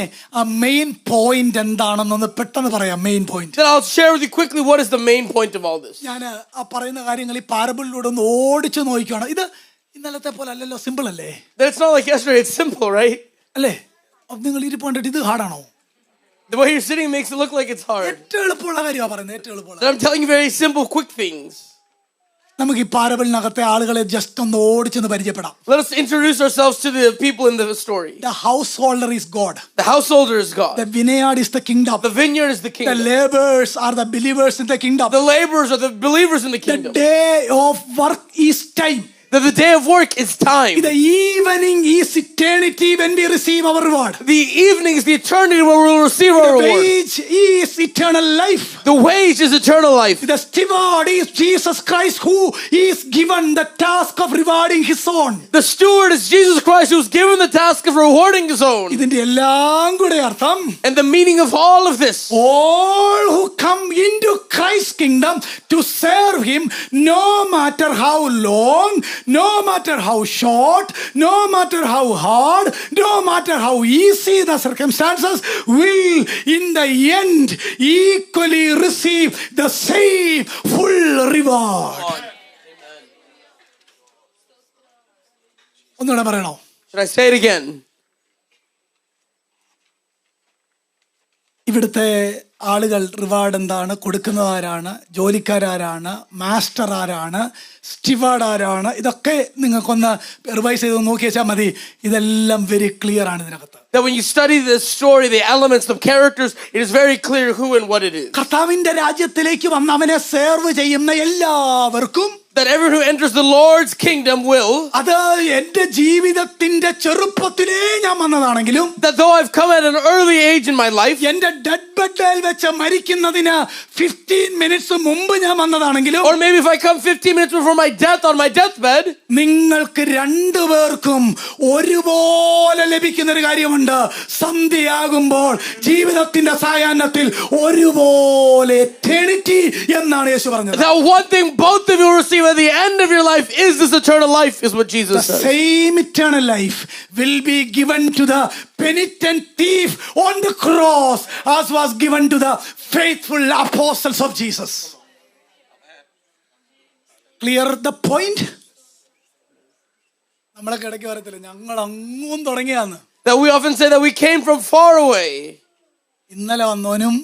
main point എന്താണെന്നൊന്ന് പെട്ടെന്ന് പറയാം. Main point Then I'll share with you quickly what is the main point of all this. ഞാൻ ആ പറയുന്ന കാര്യങ്ങൾ ഈ പാരബിളിലൂടെ ഒന്ന് ഓടിച്ചു നോക്കുകയാണ്. ഇത് ഇന്നലത്തെ പോലെ അല്ലല്ലോ, സിമ്പിൾ അല്ലേ? That it's not like yesterday, it's simple, right? അല്ലേ? നിങ്ങൾ ഇരിപ്പുണ്ടിട്ട് ഇത് ഹാർഡാണോ? The way you're sitting makes it look like it's hard. ഏറ്റവും എളുപ്പമുള്ള കാര്യമാണ് പറയുന്നത്, ഏറ്റവും എളുപ്പമുള്ള. But I'm telling you very simple, quick things. നമുക്ക് ഈ പാരബിളിനകത്തെ ആളുകളെ ജസ്റ്റ് ഒന്ന് ഓടിച്ചൊന്ന് പരിചയപ്പെടാം. Let us introduce ourselves to the people in the story. The householder is God. The householder is God. The vineyard is the kingdom. The vineyard is the The kingdom. laborers are the believers in the kingdom. The laborers are the believers in the The kingdom. day of work is time. That the day of work is time. The evening is eternity when we receive our reward. The evening is the eternity where we will receive our The reward. wage is eternal life. The wage is eternal life. The steward is Jesus Christ, who is given the task of rewarding his own. The steward is Jesus Christ, who is given the task of rewarding his own. ഇതിന്റെ എല്ലാം കൂടെ അർത്ഥം, And the meaning of all of this, all who come into Christ's kingdom to serve him, no matter how long, no matter how short, no matter how hard, no matter how easy the circumstances, will in the end equally receive the same full reward. ഒന്നുകൂടെ പറയണോ? should I say it again? ഇവിടുത്തെ ആളുകൾ reward എന്താണ്, കൊടുക്കുന്നതാരാണ്, ജോലിക്കാരാരാണ്, master ആരാണ്, steward ആരാണ്, ഇതൊക്കെ നിങ്ങൾക്കൊന്ന് revise ചെയ്ത് നോക്കി വെച്ചാൽ മതി. ഇതെല്ലാം വെരി ക്ലിയർ ആണ് ഇതിനകത്ത്. That when you study this story, the elements, the characters, it is very clear who and what it is. കർത്താവിന്റെ രാജ്യത്തിലേക്ക് വന്നവനെ സെർവ് ചെയ്യുന്ന എല്ലാവർക്കും, That everyone who enters the Lord's kingdom will, അത് എന്റെ ജീവിതത്തിന്റെ ചെറുപ്പത്തിലേ ഞാൻ വന്നതാണെങ്കിലും, that though I've come at an early age in my life, എന്റെ dead ബെഡിൽ വെച്ച് മരിക്കുന്നതിന് 15 മിനിറ്റ്സ് മുമ്പ് ഞാൻ വന്നതാണെങ്കിലും, or maybe if I come 15 minutes before my death on my deathbed, നിങ്ങൾക്ക് രണ്ടുപേർക്കും ഒരുപോലെ ലഭിക്കുന്ന ഒരു കാര്യമുണ്ട്. സന്ധ്യയാകുമ്പോൾ ജീവിതത്തിന്റെ സായാഹ്നത്തിൽ ഒരുപോലെ എറ്റേണിറ്റി എന്നാണ് യേശു പറഞ്ഞത്. that one thing both of you will receive at the end of your life is this eternal life, is what Jesus The says. same eternal life will be given to the penitent thief on the cross as was given to the faithful apostles of Jesus. Clear the point? നമ്മളൊക്കെ ഇടയ്ക്ക് പറയത്തില്ല, ഞങ്ങൾ അങ്ങും തുടങ്ങിയാന്ന്. That we often say that we came from far away. ഇന്നലെ വന്നവനും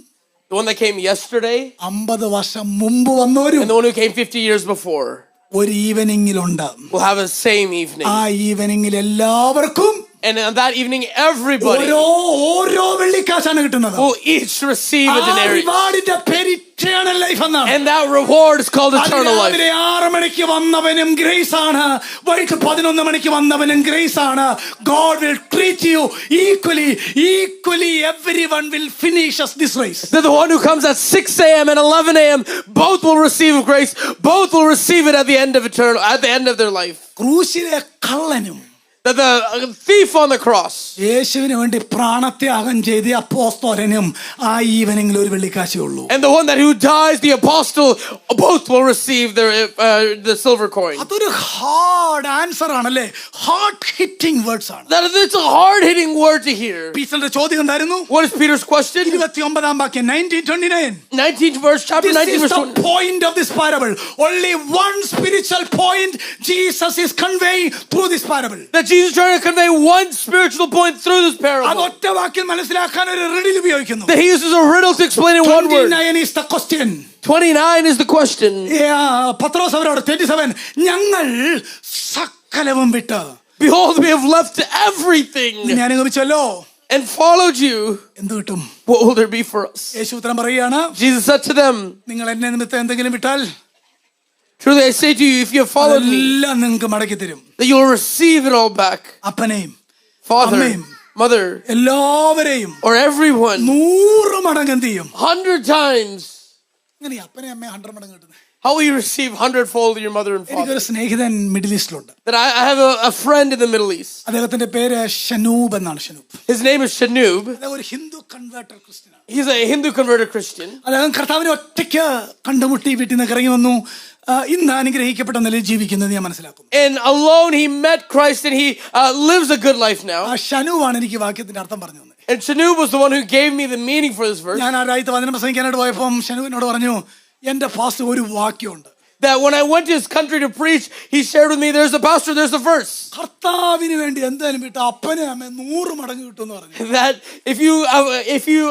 The one that came yesterday 50 വർഷം മുമ്പ് വന്നവരും and the one who came 50 years before ഒരു ഈവനിങ്ങിലുണ്ട്. will have the same evening. ആ ഈവനിങ്ങിൽ എല്ലാവർക്കും And on that evening, everybody ഓരോ വെള്ളിക്കാശാണ് കിട്ടുന്നത്. will each receive a denarius. റിവാർഡിന്റെ പേര് eternal life എന്നാണ്. And that reward is called eternal life. രാവിലെ 6 മണിക്ക് വന്നവനും ഗ്രേസ് ആണ്, വൈകിട്ട് 11 മണിക്ക് വന്നവനും ഗ്രേസ് ആണ്. God will treat you equally. Everyone will finish this race. That the one who comes at 6 a.m. and 11 a.m. both will receive grace. Both will receive it at the end of their life. ക്രൂശിലെ കള്ളനും That the thief on the cross, യേശുവിന് വേണ്ടി പ്രാണത്യാഗം ചെയ്ത അപ്പോസ്തലനും ആ ഈവനിങ്ങിൽ ഒരു വെള്ളിക്കാശേ ഉള്ളൂ. and the one that who dies, the apostle, both will receive the silver coin. അതൊരു hard answer ആണല്ലേ, ഹാർട്ട് ഹിറ്റിംഗ് വേർഡ്സ് ആണ്. That it's a hard-hitting word to hear. പീറ്ററിന്റെ ചോദ്യം എന്തായിരുന്നു? What is Peter's question? 29 വാക്യം 19:29. 19th verse, chapter This 19 is verse the 20. point of this parable. Only one spiritual point Jesus is conveying through this parable. That Jesus is trying to convey one spiritual point through this അത് parable. ഒറ്റ വാക്കിൽ മനസ്സിലാക്കാൻ ഒരു riddle ഉപയോഗിക്കുന്നു. That he uses a riddle to explain in one word. 29 is the question. 29 is the question. പത്രോസ് അവരോട് 27, ഞങ്ങൾ സകലവും വിട്ട്, Behold, we have left everything. ഞാൻ അനുഭവിച്ചല്ലോ. and followed you, എന്ത് കിട്ടും? what will there be for us? യേശു ഉത്തരം പറയുകയാണ്, Jesus said to them, നിങ്ങൾ എന്നെ നിമിത്തം എന്തെങ്കിലും വിട്ടാൽ truly I say to you, if you have followed me, എല്ലാം നിങ്ങൾക്ക് മടക്കി തരും. that you will receive it all back. അപ്പനെയും Father, അമ്മയും mother, എല്ലാവരെയും or everyone, 100 മടങ്ങ് എന്ത് ചെയ്യും? 100 times. ഇങ്ങനെ അപ്പനെ അമ്മയെ 100 മടങ്ങ് കിട്ടുന്നത്. How will you receive 100-fold your mother and father? എനിക്കൊരു സ്നേഹിതൻ middle ഈസ്റ്റിലുണ്ട്. That I have a friend in the Middle East. അദ്ദേഹത്തിന്റെ പേര് ഷനൂബ് എന്നാണ്. Shanoob His name is Shanub. അദ്ദേഹം ഒരു ഹിന്ദു കൺവേർട്ടർ ക്രിസ്ത്യനാണ്. He's a Hindu converted Christian. അദ്ദേഹം കർത്താവിനെ ഒറ്റയ്ക്ക് കണ്ടുമുട്ടി വീട്ടിൽ നിന്ന് ഇറങ്ങി വന്നു. ഇന്ന് അനുഗ്രഹിക്കപ്പെട്ട നിലയിൽ ജീവിക്കുന്നത് ഞാൻ മനസ്സിലാക്കുന്നു. And alone he met Christ and he lives a good life now. ആ ഷനൂബാണ് എനിക്ക് വാക്യത്തിന്റെ അർത്ഥം പറഞ്ഞു തന്നെ. And Shanub was the one who gave me the meaning for this verse. ഞാൻ ആ രാജ്യത്ത് വചനം പ്രസംഗിക്കാനായിട്ട് പോയപ്പം ഷനൂബിനോട് പറഞ്ഞു, എന്റെ പാസ്റ്റർ ഒരു വാക്യമുണ്ട്. That when I went to his country to preach, he shared with me, there's a pastor, there's a verse. കർത്താവിന് വേണ്ടി എന്തായാലും വിട്ട് അപ്പനെ അമ്മ 100 മടങ്ങ് കിട്ടുമെന്ന് പറഞ്ഞു. That if you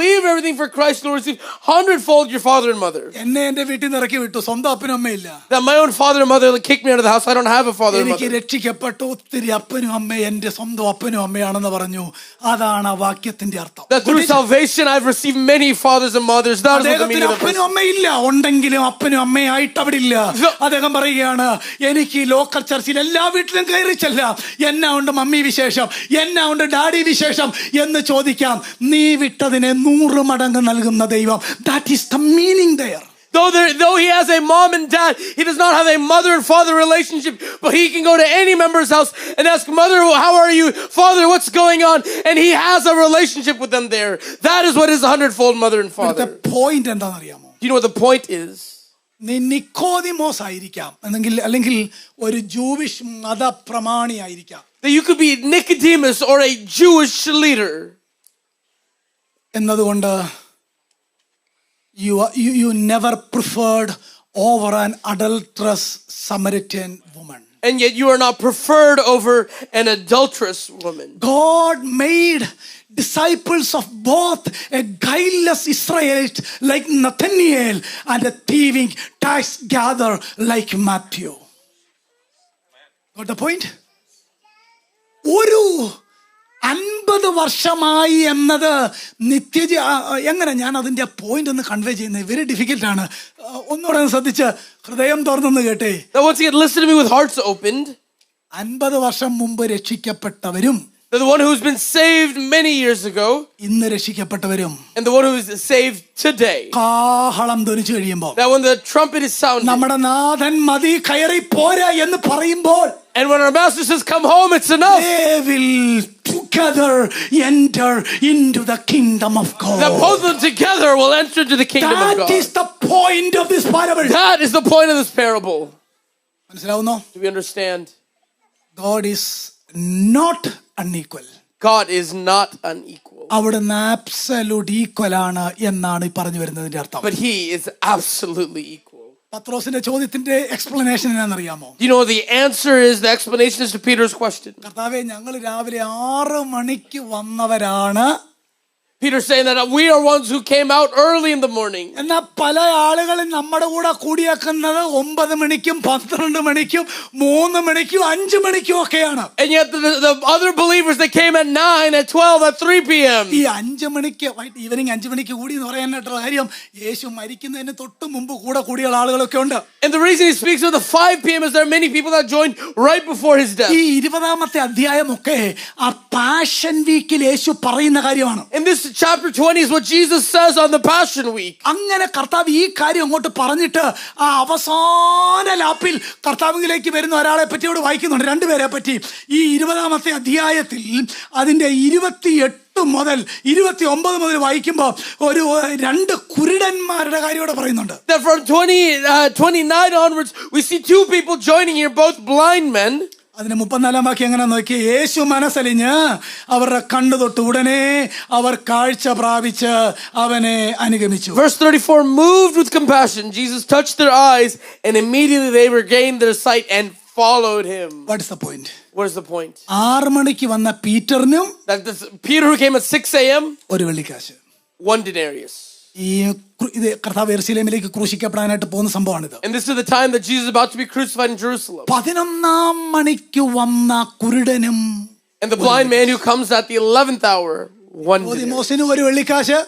leave everything for Christ, you'll receive 100-fold your father and mother. എന്നെ എന്റെ വീട്ടിൽ നിന്ന് ഇറക്കി വിട്ടു. സ്വന്തം അപ്പനും അമ്മയില്ല. That my own father and mother kicked me out of the house. I don't have a father and എനിക്ക് mother. രക്ഷിക്കപ്പെട്ട ഒത്തിരി അപ്പനും അമ്മയും എന്റെ സ്വന്തം അപ്പനും അമ്മയാണെന്ന് പറഞ്ഞു. അതാണ് ആ വാക്യത്തിന്റെ അർത്ഥം. That through salvation I've received many fathers and mothers. That is what the അദ്ദേഹത്തിന് meaning of the verse. അപ്പനും അമ്മയില്ല, ഉണ്ടെങ്കിലും അപ്പനും അമ്മയായിട്ട് അവിടെ ഇല്ല. അദ്ദേഹം പറയുകയാണ്, എനിക്ക് ലോക്കൽ ചർച്ചിൽ എല്ലാ വീട്ടിലും കയറി ചെല്ലാം. എന്നാ ഉണ്ട് മമ്മി വിശേഷം, എന്നാ ഉണ്ട് ഡാഡി വിശേഷം എന്ന് ചോദിക്കാം. നീ വിട്ടതിനെ 100 മടങ്ങ് നൽകുന്ന ദൈവം. That is the meaning there. Though he has a mom and dad, he does not have a mother and father relationship, but he can go to any member's house and ask, mother, how are you? Father, what's going on? And he has a relationship with them there. That is what is 100-fold mother and father. Point എന്താണെന്നറിയാമോ? You know what the point is? നീ നിക്കോദിമോസ് ആയിരിക്കാം, അല്ലെങ്കിൽ ഒരു Jewish മതപ്രമാണി ആയിരിക്കാം. That you could be Nicodemus or a Jewish leader. എന്നതുകൊണ്ട് you never preferred over an adulterous Samaritan woman. And yet you are not preferred over an adulterous woman. God made disciples of both a guileless Israelite like Nathaniel and a thieving tax gatherer like Matthew. Got the point? ഒരു 50 വർഷമായി എന്നത് എങ്ങനെ ഞാൻ അതിന്റെ point ഒന്ന് convey ചെയ്യുന്നത് very difficult ആണ്. ഒന്നുകൂടെ ശ്രദ്ധിച്ച് ഹൃദയം തുറന്നു കേട്ടെ. Now once again, listen to me with hearts opened. 50 വർഷം മുമ്പ് രക്ഷിക്കപ്പെട്ടവരും, The one who's been saved many years ago, ഇന്ന് രക്ഷിക്കപ്പെട്ടവരും, and the one who is saved today. കാഹളം ധ്വനിച്ചു കഴിയുമ്പോൾ, That when the trumpet is sounded, നമ്മുടെ നാഥൻ മതി കയറി പോരാ എന്ന് പറയുമ്പോൾ, and when our master says, come home, it's enough. they will together enter into the kingdom of God. That both of them together will enter into the kingdom of God. That is the point of this parable. That is the point of this parable. മനസ്സിലാവുന്നോ? Do we understand? God is not unequal. God is not unequal. അവിടുന്ന് absolute equal ആണ് എന്നാണ് ഈ പറഞ്ഞു വരുന്നതിന്റെ അർത്ഥം. But he is absolutely equal. പത്രോസിന്റെ ചോദ്യത്തിന്റെ explanation എന്നാണെന്നറിയാമോ? You know, the answer is, the explanation is to Peter's question. കർത്താവേ, ഞങ്ങൾ രാവിലെ 6 മണിക്ക് വന്നവരാണ്. Peter saying that we are ones who came out early in the morning. എന്നാ പല ആളുകളും നമ്മുടെ കൂടെ കൂടിയേക്കുന്നത് 9 മണിക്കും 12 മണിക്കും 3 മണിക്കും 5 മണിക്കും ഒക്കെയാണ്. And yet the other believers that came at 9, at 12, at 3 p.m. ഈ 5 മണിക്ക് ഈവനിങ് 5 മണിക്ക് കൂടി എന്ന് പറയാനായിട്ടുള്ള കാര്യം, യേശു മരിക്കുന്നതിന് തൊട്ട് മുമ്പ് കൂടിയ ആളുകളൊക്കെ ഉണ്ട്. And the reason he speaks of the 5 p.m. is there are many people that joined right before his death. ഈ 20-ാമത്തെ അധ്യായമൊക്കെ ആ പാഷൻ വീക്കിൽ യേശു പറയുന്ന കാര്യമാണ്. And this chapter 20 is what Jesus says on the Passion Week. അങ്ങനെ കർത്താവ് ഈ കാര്യം അങ്ങോട്ട് പറഞ്ഞിട്ട് ആ അവസാന ലാപ്പിൽ കർത്താവിലേക്ക് വരുന്ന ഒരാളെ പറ്റി ഇവിടെ വായിക്കുന്നുണ്ട്, 2 പേരെ പറ്റി. ഈ 20-ാമത്തെ അധ്യായത്തിൽ അതിന്റെ 28 മുതൽ 29 മുതൽ വായിക്കുമ്പോൾ ഒരു 2 കുരുടന്മാരുടെ കാര്യം ഇവിടെ പറയുന്നുണ്ട്. That from 29 onwards we see 2 people joining here, both blind men. അതിന് 34-ാം വാക്യം എങ്ങനെ നോക്കി, യേശു മനസ്സലിഞ്ഞ് അവരുടെ കണ്ണു തൊട്ട് ഉടനെ അവർ കാഴ്ച പ്രാപിച്ച് അവനെ അനുഗമിച്ചു. Verse 34, moved with compassion, Jesus touched their eyes and immediately they regained their sight and followed him. What is the point? What is the point? 6 മണിക്ക് വന്ന പീറ്ററിനും, That this Peter who came at 6 a.m., 1 വെള്ളിക്കാശ്. 1 denarius. ഇത് കർത്താവ് യെരുശലേമിലേക്ക് ക്രൂശിക്കപ്പെടാനായിട്ട് പോകുന്ന സംഭവമാണിത്. And this is the time that Jesus is about to be crucified in Jerusalem. 11-ാം മണിക്ക് വന്ന കുരുടനും, And the blind man who comes at the 11th hour, 1 denarius. നിക്കോദിമോസിന് ഒരു വെള്ളിക്കാശ്.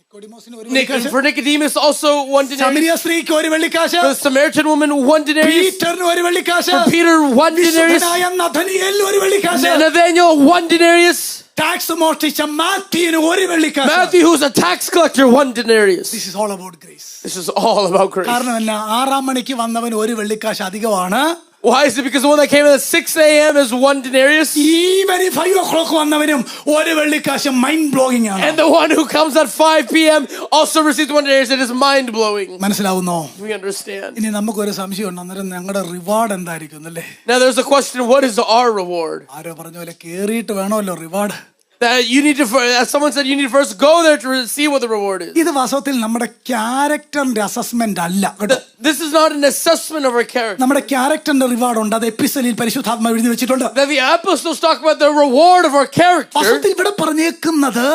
നിക്കോദിമോസിന് ഒരു വെള്ളിക്കാശ്. For Nicodemus also 1 denarius. Samariya സ്ത്രീക്ക് ഒരു വെള്ളിക്കാശ്. For the Samaritan woman 1 denarius. പീറ്ററിന് ഒരു വെള്ളിക്കാശ്. For Peter 1 denarius. വിശുദ്ധനായ നഥനയേലിന് ഒരു വെള്ളിക്കാശ്. Nathaniel 1 denarius. Tax മോഷ്ടിച്ച മാത്യുവിന് ഒരു വെള്ളിക്കാശ്. Matthew, who's a tax collector, 1 denarius. This is all about grace. This is all about grace. കാരണം എന്നാ 6 മണിക്ക് വന്നവൻ ഒരു വെള്ളിക്കാശ് അധികമാണ്. Why is it? Because the one that came in at 6 a.m. is 1 denarius. Even 5 o'clock വന്നവനും ഒരു വെള്ളിക്കാശ് mind blowing ആണ്. And the one who comes at 5 p.m. also receives 1 denarius. It is mind blowing. മനസ്സിലാവുന്നോ? We understand. ഇനി നമുക്കൊരു സംശയമുണ്ട്, അന്നേരം ഞങ്ങളുടെ reward എന്തായിരിക്കും അല്ലേ? Now there's a question: what is our reward? ആരോ പറഞ്ഞ പോലെ കേറിയിട്ട് വേണമല്ലോ reward. That you need to, as someone said, you need to first go there to see what the reward is. ഇത് വാസ്തവത്തിൽ നമ്മുടെ ക്യാരക്ടറിന്റെ അസസ്മെന്റ് അല്ല കേട്ടോ. This is not an assessment of our character. നമ്മുടെ ക്യാരക്ടറിന്റെ റിവാർഡ് ഉണ്ട്. അത് എപ്പിസോഡിൽ പരിശുദ്ധാത്മാവ് എഴുതി വെച്ചിട്ടുണ്ട്. That the apostles talk about the reward of our character. വാസ്തവത്തിൽ ഇവിടെ പറഞ്ഞേക്കുന്നത്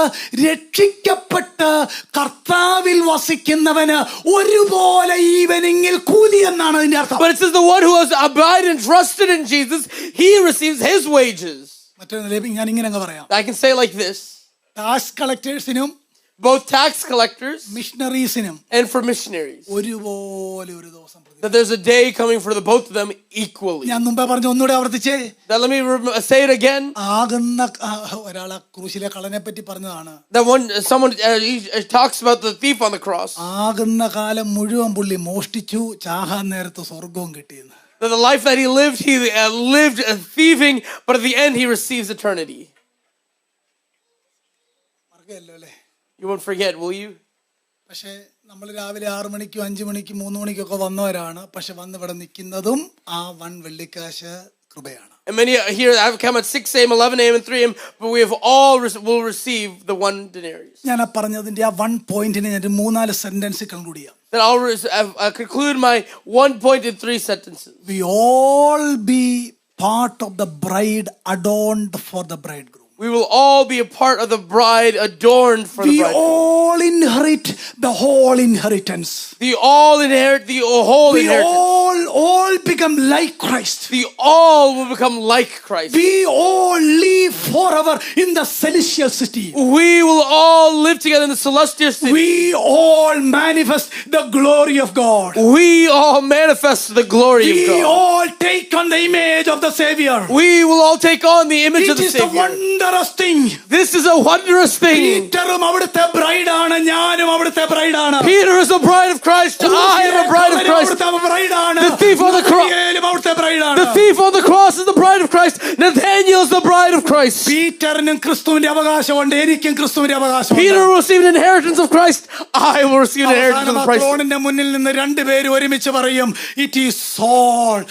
രക്ഷിക്കപ്പെട്ട് കർത്താവിൽ വസിക്കുന്നവന് ഒരുപോലെ ഈവനിങ്ങിൽ കൂലി എന്നാണ് അതിന്റെ അർത്ഥം. But it says the one who has abided and trusted in Jesus, he receives his wages. മറ്റൊരു നിലയിൽ ഞാൻ ഇങ്ങനെ അങ്ങ് പറയാം. I can say like this: tax കളക്ടേഴ്സിനും both tax collectors മിഷണറീസിനും and for missionaries, ഒരുപോലെ ഒരു ദിവസം. that there's a day coming for the both of them equally. ഞാൻ മുമ്പേ പറഞ്ഞു, ഒന്നുകൂടെ ആവർത്തിച്ചേ. That let me say it again. ആകുന്ന ഒരാളെ ക്രൂശിലെ കള്ളനെ പറ്റി പറഞ്ഞതാണ്. That one someone he talks about the thief on the cross. ആകുന്ന കാലം മുഴുവൻ പുള്ളി മോഷ്ടിച്ചു, ചാഹാൻ നേരത്ത് സ്വർഗവും കിട്ടിയെന്ന്. That the life that he lived thieving, but at the end he receives eternity. You won't forget, will you? പക്ഷേ നമ്മൾ രാവിലെ 6 മണിക്കും 5 മണിക്കും 3 മണിക്കൊക്കെ വന്നവരാണ്. പക്ഷെ വന്ന് ഇവിടെ നിൽക്കുന്നതും ആ 1 വെള്ളിക്കാശ് കൃപയാണ്. And many here have come at 6 a.m., 11 a.m., and 3 a.m., but we have all will receive the 1 denarius. ഞാൻ പറഞ്ഞതിന്റെ ആ 1 പോയിന്റിനെ ഞാൻ 3-4 സെന്റൻസ് കൺക്ലൂഡ് ചെയ്യാം. That I'll conclude my 1 point in 3 sentences. We all be part of the bride adorned for the bridegroom. We will all be a part of the bride adorned for the bride. We all inherit the whole inheritance. We all inherit the whole inheritance. We all become like Christ. We all will become like Christ. We all live forever in the celestial city. We will all live together in the celestial city. We all manifest the glory of God. We all manifest the glory of God. We all take on the image of the Savior. We will all take on the image of the It is a Savior. wondrous thing. This is a wondrous thing. പീറ്ററും അവിടുത്തെ bride ആണ്, ഞാനും അവിടുത്തെ bride ആണ്. Peter is a bride of Christ. I am a bride of Christ. The thief on the cross. The thief on the cross is the bride of Christ. Nathaniel is the bride of Christ. പീറ്ററിനും ക്രിസ്തുവിന്റെ അവകാശമുണ്ട്, എനിക്കും ക്രിസ്തുവിന്റെ അവകാശമുണ്ട്. Peter will receive an inheritance of Christ. I will receive an inheritance of Christ. ത്രോണിന്റെ മുന്നിൽ നിന്ന് 2 പേര് ഒരുമിച്ച് പറയും, it is all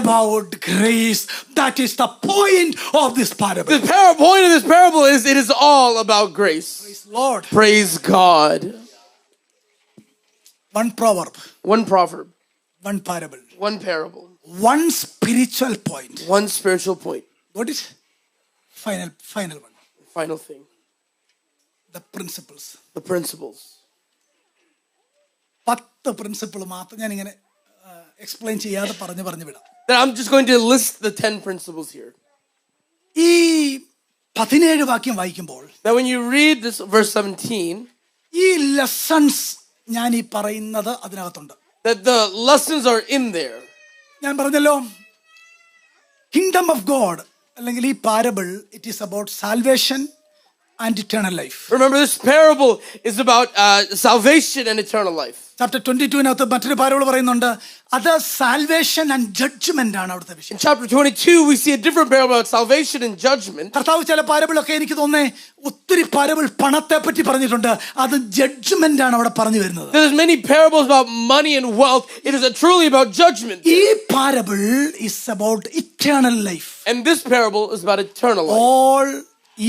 about grace. That is the point of this parable. The point of this parable is it is all about grace. Praise Lord. Praise God. 1 proverb, 1 proverb, 1 parable, 1 parable, 1 spiritual point. 1 spiritual point. What is final one? Final thing. The principles. The principles. 10 principle മാത്രം ഞാൻ ഇങ്ങനെ explain ചെയ്യാതെ പറഞ്ഞു വിടാം. Then I'm just going to list the 10 principles here. ഈ 17 വാക്യം വായിക്കുമ്പോൾ, Now when you read this verse 17, ഈ ലെസൺസ് ഞാൻ ഈ പറയുന്നത് അതിനകത്തുണ്ട്. that the lessons are in there. ഞാൻ പറഞ്ഞല്ലോ, കിങ്ഡം ഓഫ് ഗോഡ് അല്ലെങ്കിൽ ഈ parable it is about salvation and eternal life. Remember, this parable is about salvation and eternal life. Chapter 22 മറ്റൊരു പാരബിൾ പറയുന്നുണ്ട്, അത് സാൽവേഷൻ ആൻഡ് ജഡ്ജ്മെന്റ് ആണ് അവിടുത്തെ വിഷയം. In chapter 22 we see a different parable about salvation and judgment. കർത്താവ് ചില പാരബിളൊക്കെ എനിക്ക് തോന്നുന്നേ ഒത്തിരി പാരബിൾ പണത്തെ പറ്റി പറഞ്ഞിട്ടുണ്ട്, അത് ജഡ്ജ്മെന്റ് ആണ് അവിടെ പറഞ്ഞു വരുന്നത്. There's many parables about money and wealth. It is truly about judgment. ഈ parable is about eternal life. And this parable is about eternal life. All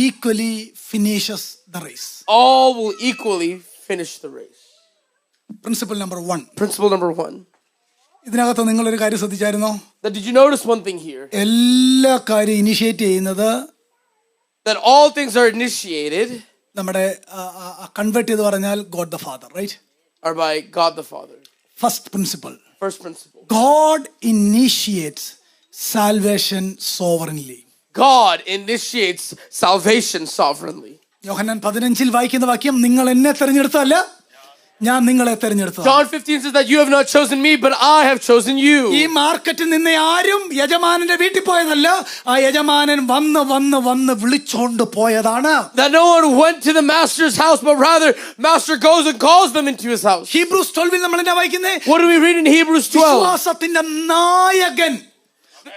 equally finishes the race. All will equally finish the race. Principle number 1. Principle number 1. ഇതിനകത്ത് നിങ്ങളൊരു കാര്യം ശ്രദ്ധിച്ചായിരുന്നോ? That did you notice one thing here? എല്ലാ കാര്യം initiate ചെയ്യുന്നത്, that all things are initiated, നമ്മുടെ convert ചെയ്ത് പറഞ്ഞാൽ God the Father, right? are by God the Father. First principle. First principle. God initiates salvation sovereignly. God initiates salvation sovereignly. യോഹന്നാൻ 15 വായിക്കുന്ന വാക്യം, നിങ്ങൾ എന്നെ തെരഞ്ഞെടുത്തല്ല, ഞാൻ നിങ്ങളെ തെരഞ്ഞെടുത്തു. John 15 says that you have not chosen me, but I have chosen you. ഈ മാർക്കറ്റിൽ നിന്ന് ആരും യജമാനന്റെ വീട്ടിൽ പോയതല്ല, ആ യജമാനൻ വന്ന് വന്ന് വന്ന് വിളിച്ചോണ്ട് പോയതാണ്. That no one went to the master's house, but rather master goes and calls them into his house. Hebrews 12 നമ്മൾ എന്താ വായിക്കുന്നത്? What do we read in Hebrews 12? വിശ്വാസത്തിന്റെ നായകൻ,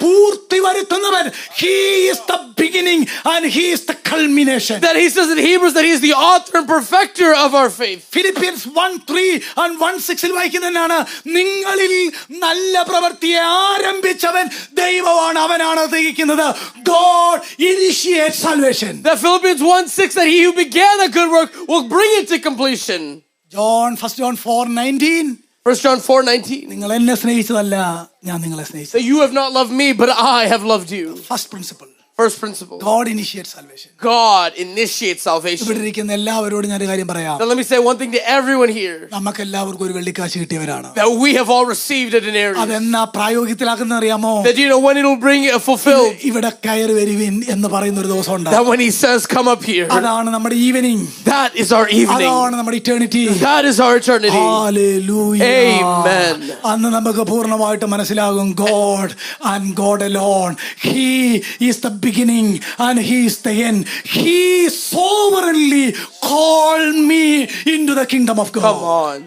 പൂർത്തി വരുത്തുന്നവൻ. He is the beginning and he is the culmination. That he says in Hebrews that he is the author and perfecter of our faith. Philippians 1:3 and 1:6 വായിക്കുന്നതാണ്, നിങ്ങളിൽ നല്ല പ്രവൃത്തിയെ ആരംഭിച്ചവൻ ദൈവമാണ്, അവനാണ് തികയ്ക്കുന്നത്. God initiates salvation. That Philippians 1:6 that he who began a good work will bring it to completion. 1 John 4:19, 1 John 4:19. നിങ്ങൾ എന്നെ സ്നേഹിച്ചതല്ല, ഞാൻ നിങ്ങളെ സ്നേഹിച്ചു. That you have not loved me, but I have loved you. First principle. First principle. God initiates salvation. God initiates ഇവിടെ salvation. ഇരിക്കുന്ന എല്ലാവരോടും ഞാൻ ഒരു കാര്യം പറയാം. Now let me say one thing to everyone here. നമുക്ക് എല്ലാവർക്കും ഒരു വെള്ളിക്കാശ് കിട്ടിയവരാണ്. That we have all received a denarius. അതെന്നാ പ്രായോഗികത്തിലാക്കുന്ന അറിയാമോ? That you know when it will bring it fulfilled. ഇവിടെ കയറി വരുവിൻ എന്ന് പറയുന്ന ഒരു ദിവസം ഉണ്ട്. That when he says come up here. അതാണ് നമ്മുടെ evening. That is our evening. അതാണ് നമ്മുടെ eternity. That is our eternity. Hallelujah. Amen. അന്ന് നമുക്ക് പൂർണ്ണമായിട്ട് മനസ്സിലാകും, God and God alone. He is the beginning and he is the end. He sovereignly called me into the kingdom of God. Come on.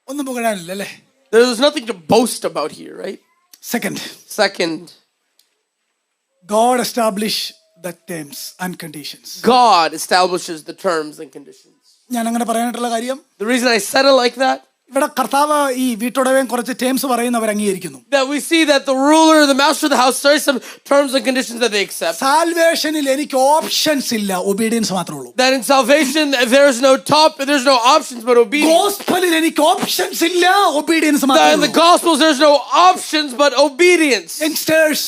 ഒന്നും പുകഴാനില്ല അല്ലേ? There's nothing to boast about here, right? Second, God established the terms and conditions. God establishes the terms and conditions. ഞാൻ അങ്ങനെ പറയാനായിട്ടുള്ള കാര്യം, The reason I said it like that, ഇവിടെ കർത്താവ് ഈ വീട്ടുടവേം കുറച്ച് terms പറയുന്നവർ അംഗീകരിക്കുന്നു. that we see that the ruler, the master of the house, there are some terms and conditions that they accept. സാൽവേഷനിൽ എനിക്ക് ഓപ്ഷൻസ് ഇല്ല, ഒബീഡിയൻസ് മാത്രമേ ഉള്ളൂ. That in salvation there's no options but obedience. ഗോസ്പലിൽ എനിക്ക് options ഇല്ല, obedience That മാത്രമേ in the ഉള്ളൂ. gospels there's no options but obedience. Youngsters,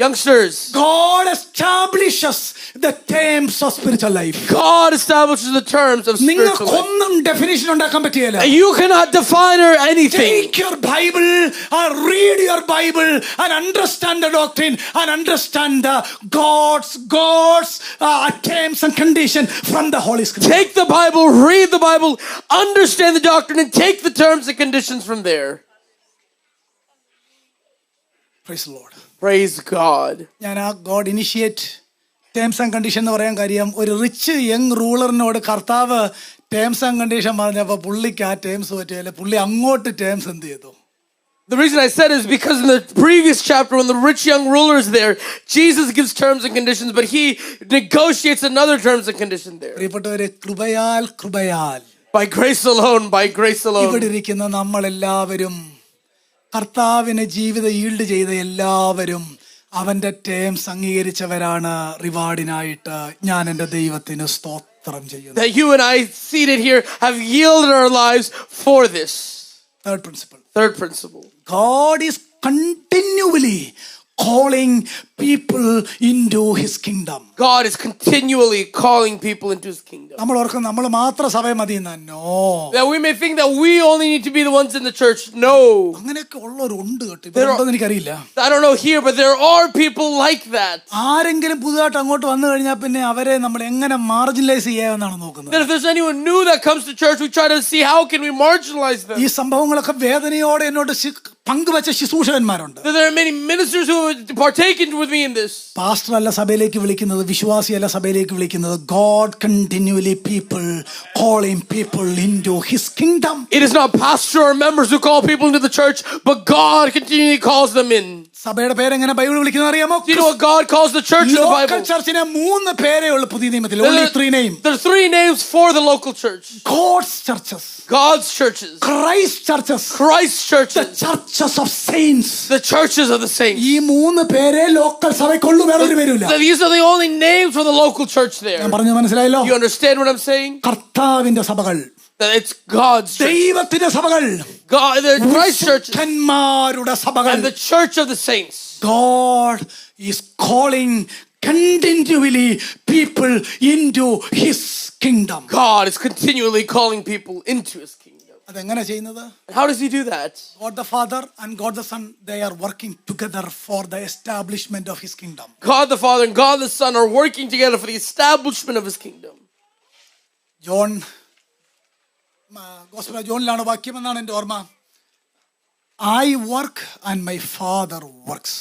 Youngsters, God establishes the terms of spiritual life. God establishes the terms of spiritual life. നിങ്ങൾക്കൊന്നും definition ഉണ്ടാക്കാൻ പറ്റിയല്ല. You cannot define or anything. Take your Bible and read your Bible and understand the doctrine and understand the God's terms and conditions from the Holy Scripture. Take the Bible, read the Bible, understand the doctrine, and take the terms and conditions from there. Praise the Lord. Praise God. ഞാൻ ആ God initiate terms and condition എന്ന് പറയാൻ കാര്യം, ഒരു rich young റൂളറിനോട് കർത്താവ് terms and condition പറഞ്ഞപ്പോൾ പുള്ളിക്ക് ആ ടേംസ് പറ്റിയല്ലേ, പുള്ളി അങ്ങോട്ട് ടേംസ് എന്ത് ചെയ്തു? The reason I said is because in the previous chapter, when the rich young ruler is there, Jesus gives terms and conditions, but he negotiates another terms and condition there. പ്രിയപ്പെട്ടവരെ, കൃപയാൽ By grace alone, by grace alone. ഇവിടെ ഇരിക്കുന്ന നമ്മളെല്ലാവരും, കർത്താവിന് ജീവിതം yield ചെയ്ത എല്ലാവരും അവന്റെ ടേംസ് അംഗീകരിച്ചവരാണ്. റിവാർഡിനായിട്ട് ഞാൻ എൻ്റെ ദൈവത്തിന് സ്തോത്രം ചെയ്യുന്നു. That you and I seated here have yielded our lives for this. Third principle. God is continually calling people into his kingdom. God is continually calling people into his kingdom. നമ്മൾ ഓർക്കും നമ്മൾ മാത്രം സഭ മതി. No. That we may think that we only need to be the ones in the church. No. അങ്ങനെയൊക്കെ ഉള്ളവരുണ്ട് കേട്ടോ. ഇപ്പൊ എനിക്കറിയില്ല. I don't know here, but there are people like that. ആരെങ്കിലും പുതുതായിട്ട് അങ്ങോട്ട് വന്നു കഴിഞ്ഞാൽ പിന്നെ അവരെ നമ്മൾ എങ്ങനെ മാർജിനലൈസ് ചെയ്യാമെന്നാണ് നോക്കുന്നത്. That if there's anyone new that comes to church, we try to see how can we marginalize them. ഈ സംഭവങ്ങളൊക്കെ വേദനയോടെ എന്നോട് പങ്കുവെച്ച ശുശ്രൂഷകന്മാരുണ്ട്. There are many ministers who partake with me in this. Pastor അല്ല സഭയിലേക്ക് വിളിക്കുന്നത്, വിശ്വാസിയല്ല സഭയിലേക്ക് വിളിക്കുന്നത്. God continually calling people into his kingdom. It is not pastor or members who call people into the church, but God continually calls them in. സഭയുടെ പേരെങ്ങനെ Bible വിളിക്കുന്നത് അറിയാമോ? Do you know what God calls the church in the Bible? Local ചർച്ചിനെ 3 പേരേ ഉള്ളൂ പുതിയ നിയമത്തിൽ. Only 3 names. There are 3 names for the local church. God's churches. God's churches. Christ churches. Christ's churches. The churches of saints. The churches of the saints. ഈ 3 പേരേ local സഭയ്ക്കുള്ളൂ, വേറെ ഒരു പേരില്ല. These are the only names for the local church there. ഞാൻ പറഞ്ഞു മനസ്സിലായല്ലോ? You understand what I'm saying? കർത്താവിന്റെ സഭകൾ, that it's God's church. ദൈവത്തിന്റെ സഭകൾ, God, the Christ churches, വിശുദ്ധന്മാരുടെ സഭകൾ, and the church of the saints. God is calling continually people into his kingdom. God is continually calling people into his kingdom. അതെങ്ങനെ ചെയ്യുന്നത്? How does he do that? God the Father and God the Son, they are working together for the establishment of his kingdom. God the Father and God the Son are working together for the establishment of his kingdom. John gospel of ജോണിലാണ് വാക്യം എന്നാണ് എൻ്റെ ഓർമ്മ. I work and my Father works.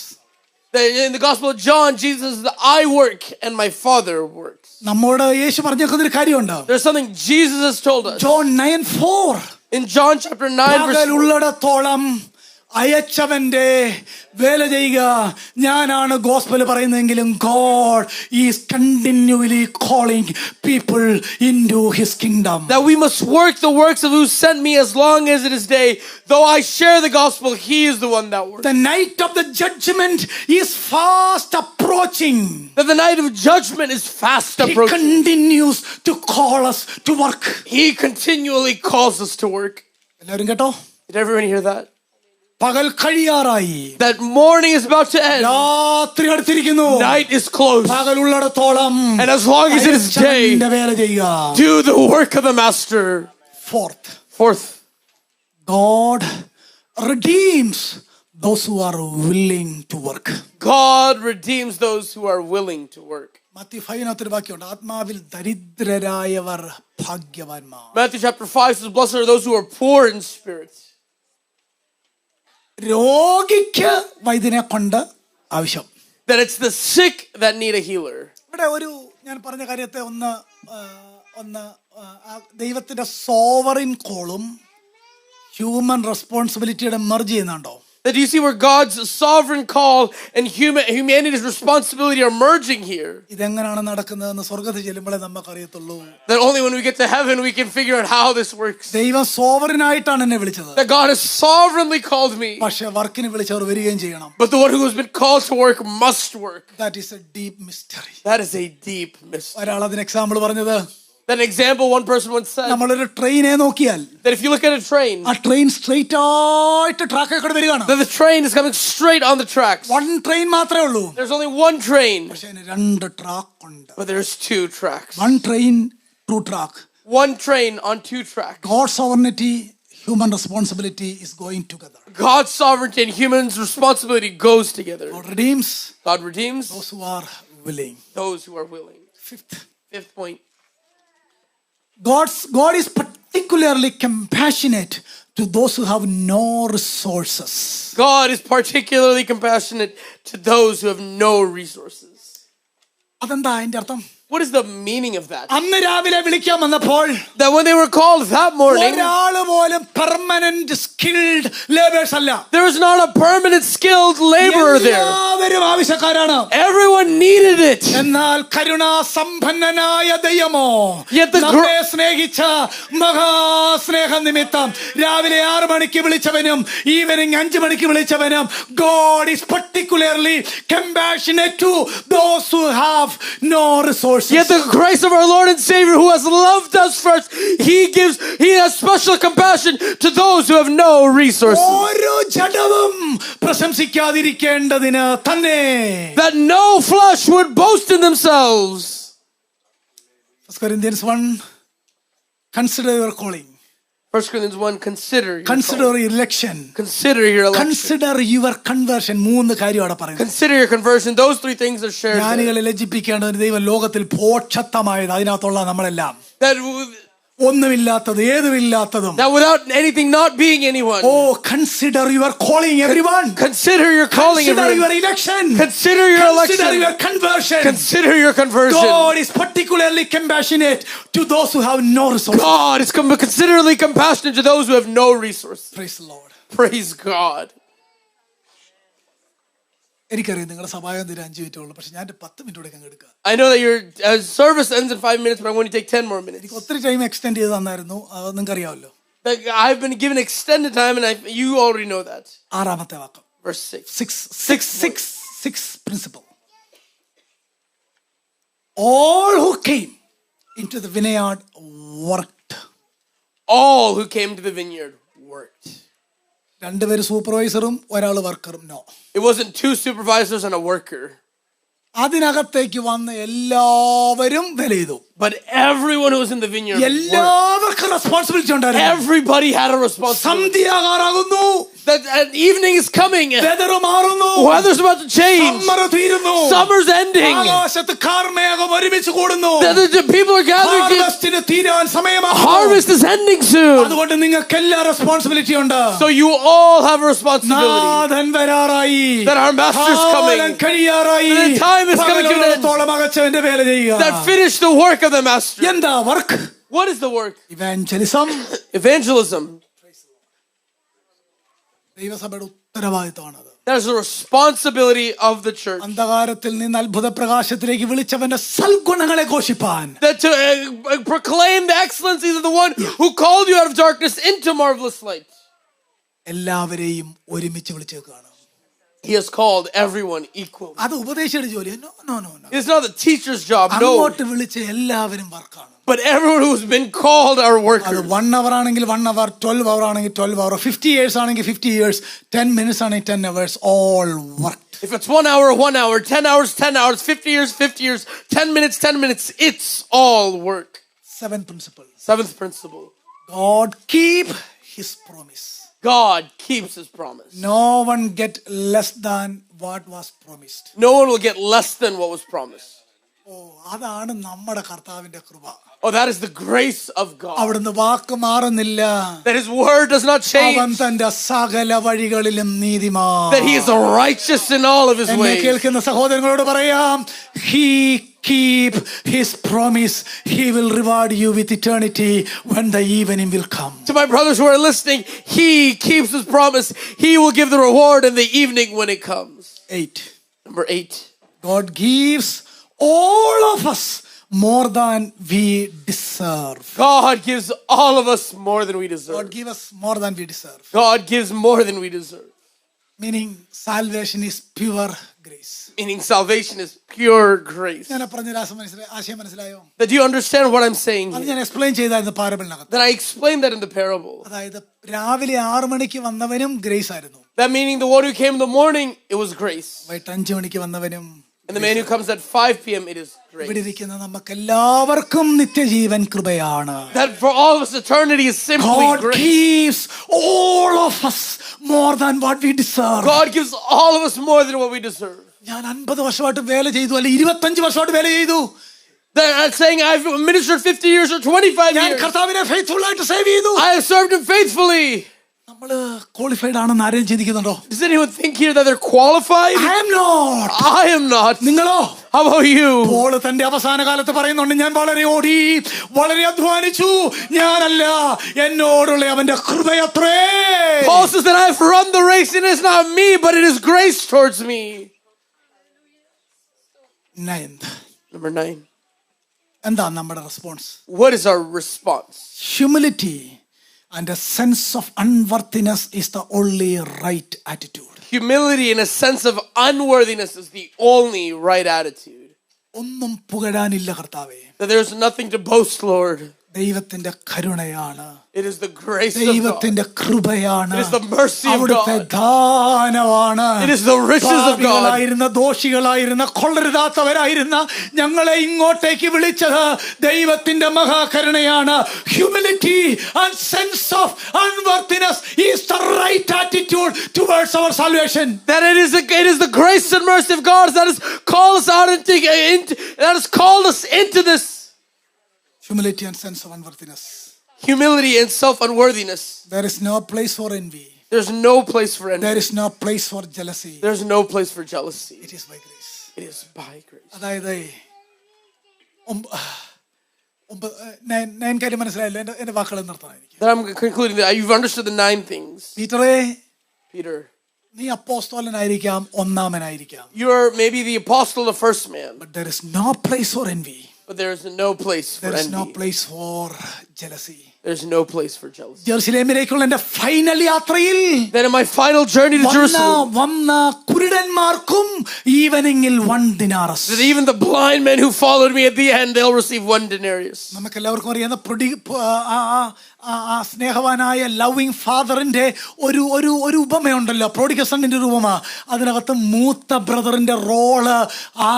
In the Gospel of John, Jesus says that I work and my Father works. നമ്മോട് യേശു പറഞ്ഞേക്കുന്ന ഒരു കാര്യമുണ്ട്. There's something Jesus has told us. John 9:4. In John chapter 9 verse 4. പകലുള്ളിടത്തോളം അയച്ചവന്റെ വേല ചെയ്യുക. ഞാനാണ് gospel പറയുന്നതെങ്കിലും God is continually calling people into his kingdom. That we must work the works of who sent me as long as it is day. Though I share the gospel, he is the one that works. The night of the judgment is fast approaching. That the night of judgment is fast He approaching. continues to call us to work. He continually calls us to work. എല്ലാവരും കേട്ടോ? Did everyone hear that? പകൽ കഴിയാറായി. That morning is about to end. രാത്രി അടുത്തിരിക്കുന്നു. Night is close. പകലുള്ളിടത്തോളം And as long as it is day, വേല ചെയ്യുക. do the work of the master. Fourth, God redeems those who are willing to work. God redeems those who are willing to work. Matthew 5 വാക്യമുണ്ട്. ആത്മാവിൽ ദരിദ്രരായവർ ഭാഗ്യവാന്മാർ. Matthew chapter 5 says, blessed are those who are poor in spirit. രോഗിക്ക് വൈദ്യനെ കൊണ്ട് ആവശ്യം. That it's the sick that need a healer. ഇവിടെ ഞാൻ പറഞ്ഞ കാര്യത്തെ ഒന്ന് ദൈവത്തിന്റെ സോവറിൻ കോളും ഹ്യൂമൻ റെസ്പോൺസിബിലിറ്റിയുടെ മെർജ് ചെയ്യുന്നുണ്ടോ? That you see where God's sovereign call and humanity's responsibility are merging here. ഇതെങ്ങനെയാണ് നടക്കുന്നതെന്ന് സ്വർഗ്ഗത്തിൽ ചെല്ലുമ്പോഴേ നമുക്ക് അറിയത്തുള്ളൂ. That only when we get to heaven we can figure out how this works. ദൈവം സോവറിനായിട്ടാണ് എന്നെ വിളിച്ചത്. That God has sovereignly called me. പക്ഷേ വർക്കിന് വിളിച്ചവർ വരികയും ചെയ്യണം. But the one who has been called to work must work. That is a deep mystery. That is a deep mystery. ഒരാൾ അതിന് example പറഞ്ഞത്, That example one person once said, നമ്മളൊരു ട്രെയിനെ നോക്കിയാൽ that if you look at a train, ആ train straight ആയിട്ട് ട്രാക്കിൽ കൂടെ വരികയാണ്. that the train is coming straight on the tracks. One train മാത്രമേ ഉള്ളൂ. There's only one train, പക്ഷേ അതിന് രണ്ട് ട്രാക്ക് ഉണ്ട്. but there's two tracks. One train to track. One train on two tracks. God's sovereignty, human responsibility is going together. God's sovereignty and human's responsibility goes together. God redeems God redeems those who are willing. those who are willing. Fifth point. God is particularly compassionate to those who have no resources. God is particularly compassionate to those who have no resources. അതെന്താ അതിന്റെ അർത്ഥം? What is the meaning of that? അന്ന് രാവിലെ വിളിക്കാൻ വന്നപ്പോൾ That when they were called that morning, ഒരാള് പോലും permanent skilled labours അല്ല. there was not a permanent skilled laborer there. എല്ലാവരും ആവശ്യക്കാരാണ്. Everyone needed it. എന്നാൽ കരുണാസമ്പന്നനായ ദൈവമോ Yet the നമ്മെ സ്നേഹിച്ച മഹാസ്നേഹ നിമിത്തം രാവിലെ 6 മണിക്ക് വിളിച്ചവനും ഈവനിങ് 5 മണിക്ക് വിളിച്ചവനും God is particularly compassionate to those who have no resources. Yet the grace of our Lord and Savior who has loved us first, He has special compassion to those who have no resources. ഓരോ ജഡവും പ്രശംസിക്കാതിരിക്കേണ്ടതിന് തന്നെ. That no flesh would boast in themselves. 1 Corinthians 1, consider your calling. 1 Corinthians 1, consider your election. Consider your election. Consider your conversion. 3 കാര്യം അവിടെ പറയുന്നു. Consider your conversion. Those 3 things are shared. ജ്ഞാനികളെ ലജ്ജിപ്പിക്കേണ്ടതിന് ദൈവം ലോകത്തിൽ ഭോക്ഷത്തമായത് അതിനകത്തുള്ള നമ്മളെല്ലാം. That ഒന്നുമില്ലാത്തത് ഏതുമില്ലാത്തതും. That without anything not being anyone. Oh, consider your calling, everyone. Consider your calling, consider everyone. your election. Consider your election. Consider your conversion. Consider your conversion. God is particularly compassionate to those who have no resources. God is considerably compassionate to those who have no resources. Praise the Lord. Praise God. എനിക്കറിയാം നിങ്ങളുടെ സഭായത്തിന് 5 മിനിറ്റേ ഉള്ളൂ, പക്ഷെ ഞാൻ 10 minute കൂടെ അങ്ങ് എടുക്കാം. I know that your service ends in 5 minutes, but I'm going to take 10 more minutes. എനിക്ക് ഒത്തിരി ടൈം എക്സ്റ്റെൻഡ് ചെയ്ത് തന്നായിരുന്നു, അത് നിങ്ങൾക്ക് അറിയാമല്ലോ. I've been given extended time, and you already know that. 6-ാമത്തെ വാക്യം. Verse 6. 6 principle. All who came into the vineyard worked. All who came to the vineyard worked. 2 പേര് സൂപ്പർവൈസറും ഒരാൾ വർക്കറും. No. It wasn't 2 supervisors and a worker. അതിനകത്തേക്ക് വന്ന് എല്ലാവരും വില ചെയ്തു. But everyone who was in the vineyard worked. എല്ലാവർക്കും responsibility ഉണ്ടായിരുന്നു. Everybody had a responsibility. സന്ധ്യാകാറാകുന്നു. That evening is coming. Weather മാറുന്നു. Weather's about to change. Summer തീരുന്നു. Summer's ending. ആകാശത്ത് കാർമേഘം ഒരുമിച്ച് കൂടുന്നു. The people are gathering. ഹാർവെസ്റ്റിന് തീരാൻ സമയമാകുന്നു. Harvest is ending soon. അതുകൊണ്ട് നിങ്ങൾക്ക് എല്ലാ റെസ്പോൺസിബിലിറ്റി ഉണ്ട്. So you all have a responsibility. നാഥൻ വരാറായി. That our master is coming. കഴിയാറായി. The time is coming to an end. അകച്ചവന്റെ വേല ചെയ്യുക. That finish the work of the master. എന്താ work? What is the work? Evangelism. Evangelism. ദൈവസഭയുടെ ഉത്തരവാദിത്തമാണത്. That is the responsibility of the church. അന്ധകാരത്തിൽ നിന്ന് അത്ഭുത പ്രകാശത്തിലേക്ക് വിളിച്ചവന്റെ സൽഗുണങ്ങളെ ഘോഷിപ്പാൻ. That to proclaim the excellencies of the one who called you out of darkness into marvelous light. എല്ലാവരെയും ഒരുമിച്ച് വിളിച്ചേക്കാണ്. He has called everyone equal. അത് ഉപദേശിയുടെ ജോലി. No. It's not the teacher's job. No. അങ്ങോട്ട് വിളിച്ച എല്ലാവരും വർക്കാണ്. But everyone who's been called are അത് workers. 1 hour ആണെങ്കിൽ 1 hour, 12 hour ആണെങ്കിൽ 12 hour, 50 years ആണെങ്കിൽ 50 years, 10 minutes ആണെങ്കിൽ 10 hours, all worked. If it's 1 hour, 1 hour, 10 hours, 10 hours, 50 years, 50 years, 10 minutes, 10 minutes, it's all work. Seventh principle. Seventh principle. God keep his promise. God keeps his promise. No one get less than what was promised. No one will get less than what was promised. അതാണ് നമ്മുടെ കർത്താവിന്റെ കൃപ. Oh, that is the grace of God. അവിടുന്ന് വാക്ക് മാറുന്നില്ല. That his word does not change. അവൻ തന്റെ സകല വഴികളിലും നീതിമാൻ. That he is righteous in all of his എന്നെ ways. കേൾക്കുന്ന സഹോദരങ്ങളോട് പറയാം, he keep his promise. He will reward you with eternity when the evening will come. To my brothers who are listening, he keeps his promise. He will give the reward in the evening when it comes. 8. Number 8. God gives all of us more than we deserve. God gives all of us more than we deserve. God give us more than we deserve. God gives more than we deserve. Meaning salvation is pure grace. Meaning salvation is pure grace. ഞാൻ പറഞ്ഞ ആശയം മനസ്സിലായോ? That do you understand what I'm saying അത് here? ഞാൻ explain ചെയ്തായിരുന്നു പാരബിളിനകത്ത്. That I explained that in the parable. അതായത് രാവിലെ 6 മണിക്ക് വന്നവനും ഗ്രേസ് ആയിരുന്നു. That meaning the one who came in the morning, it was grace. വൈകിട്ട് 5 മണിക്ക് വന്നവനും. And the man who comes at 5 p.m., it is grace. ഇവിടെ ഇരിക്കുന്ന നമുക്ക് എല്ലാവർക്കും നിത്യജീവൻ കൃപയാണ്. That for all of us eternity is simply God grace. gives all of us more than what we deserve. God gives all of us more than what we deserve. ഞാൻ 50 വർഷമായിട്ട് വേല ചെയ്തു, അല്ലെ 25 വർഷമായിട്ട് വേല ചെയ്തു. They're not saying I've ministered 50 years or 25 ഞാൻ years. കർത്താവിനെ ഫെയ്ത്ത്ഫുൾ ആയിട്ട് സേവ് ചെയ്തു. I have served him faithfully. നമ്മള് ക്വാളിഫൈഡ് ആണെന്ന് ആരെയും ചിന്തിക്കുന്നുണ്ടോ? Does anyone think here that they're qualified? I am not. I am not. നിങ്ങളോ? How about you? പോൾ തന്റെ അവസാന കാലത്ത് പറയുന്നുണ്ട്, ഞാൻ വളരെ ഓടി, വളരെ അധ്വാനിച്ചു, ഞാനല്ല, എന്നോടുള്ള അവന്റെ കൃപയത്രേ. Paul says that I've run the race and it's not me, but it is grace towards me. 9th. Number 9. എന്താ നമ്മുടെ response? What is our response? Humility and a sense of unworthiness is the only right attitude. Humility and a sense of unworthiness is the only right attitude. ഒന്നും പുകഴാനില്ല കർത്താവേ. That there's nothing to boast, Lord. ദൈവത്തിന്റെ കരുണയാണ്. It is the grace of God. ദൈവത്തിന്റെ കൃപയാണ്. It is the mercy of അവിടുത്തെ God. ദാനമാണ്. It is the riches of God. പാപികളായിരുന്ന, ദോഷികളായിരുന്ന, കൊള്ളരുതാത്തവരായിരുന്ന ഞങ്ങളെ ഇങ്ങോട്ടേക്ക് വിളിച്ചത് ദൈവത്തിന്റെ മഹാകരുണയാണ്. Humility and sense of unworthiness is the right attitude towards our salvation. That it is the grace and mercy of God that has called us out that has called us into this. Humility and sense of unworthiness. Humility and self-unworthiness. There is no place for envy. There's no place for envy. There is no place for jealousy. There's no place for jealousy. It is by grace. It is by grace. അതായത് 9 കാര്യം മനസ്സിലായില്ല. എന്റെ വാക്കുകൾ നിർത്താൻ എനിക്ക്. That I'm concluding that you've understood the 9 things. പീറ്ററേ, Peter, നീ അപ്പോസ്തലനായിരിക്കാം, ഒന്നാമനായിരിക്കാം. you're maybe the apostle, the first man, But there is no place for envy. but there is no place for There is no envy. place for jealousy. There's no place for jealousy. ജെറുസലേമിലേക്കുള്ള എന്റെ final യാത്രയിൽ Then in my final journey to Jerusalem, വന്ന കുരുടന്മാർക്കും ഈവനിങ്ങിൽ 1 ദിനാറസ്. That even the blind men who followed me at the end, they'll receive 1 denarius. നമുക്ക് എല്ലാവർക്കും അറിയാവുന്ന സ്നേഹവാനായ loving ഫാദറിന്റെ ഒരു ഉപമയുണ്ടല്ലോ, prodigal സണ്ണിന്റെ ഒരു ഉപമ. അതിനകത്ത് മൂത്ത ബ്രദറിന്റെ റോള്, ആ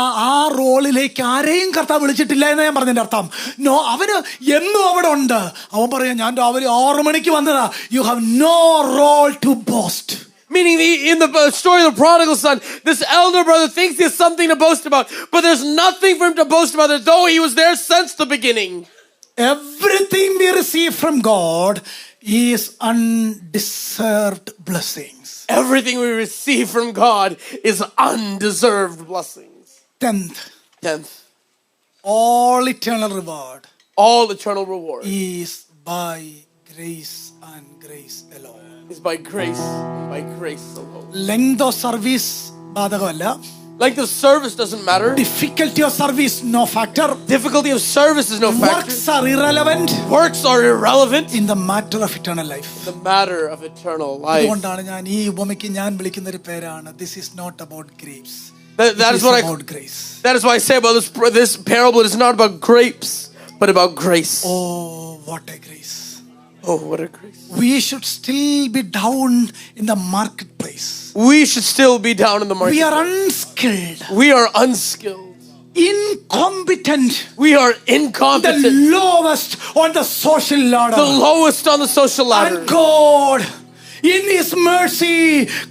റോളിലേക്ക് ആരെയും കർത്താവ് വിളിച്ചിട്ടില്ല എന്ന് ഞാൻ പറഞ്ഞതിന്റെ അർത്ഥം. നോ, അവന് എന്നും അവിടെ ഉണ്ട്. അവൻ പറയാം, ഞാൻ രാവിലെ 6 മണിക്ക് വന്നതാ. You have no role to boast. Meaning in the story of the prodigal son, this elder brother thinks he has something to boast about, but there's nothing for him to boast about, though he was there since the beginning. Everything we receive from God is undeserved blessings. Everything we receive from God is undeserved blessings. 10th, all eternal reward, all eternal reward is by grace and grace alone. Is by grace alone. Length of service ബാധകമല്ല. Length of service doesn't matter. Difficulty of service no factor. Difficulty of service is no factor. Works are irrelevant. Works are irrelevant in the matter of eternal life. The matter of eternal life. അതുകൊണ്ടാണ് ഞാൻ ഈ ഉപമയ്ക്ക് ഞാൻ വിളിക്കുന്ന ഒരു പേരാണ്, this is not about grapes. That is what about grace. That is why I say about this parable, it is not about grapes, but about grace. Oh, what a grace. Oh, what a grace. We should still be down in the marketplace. We should still be down in the marketplace. We are unskilled. We are unskilled. Incompetent. We are incompetent. The lowest on the social ladder. The lowest on the social ladder. And God, in His mercy,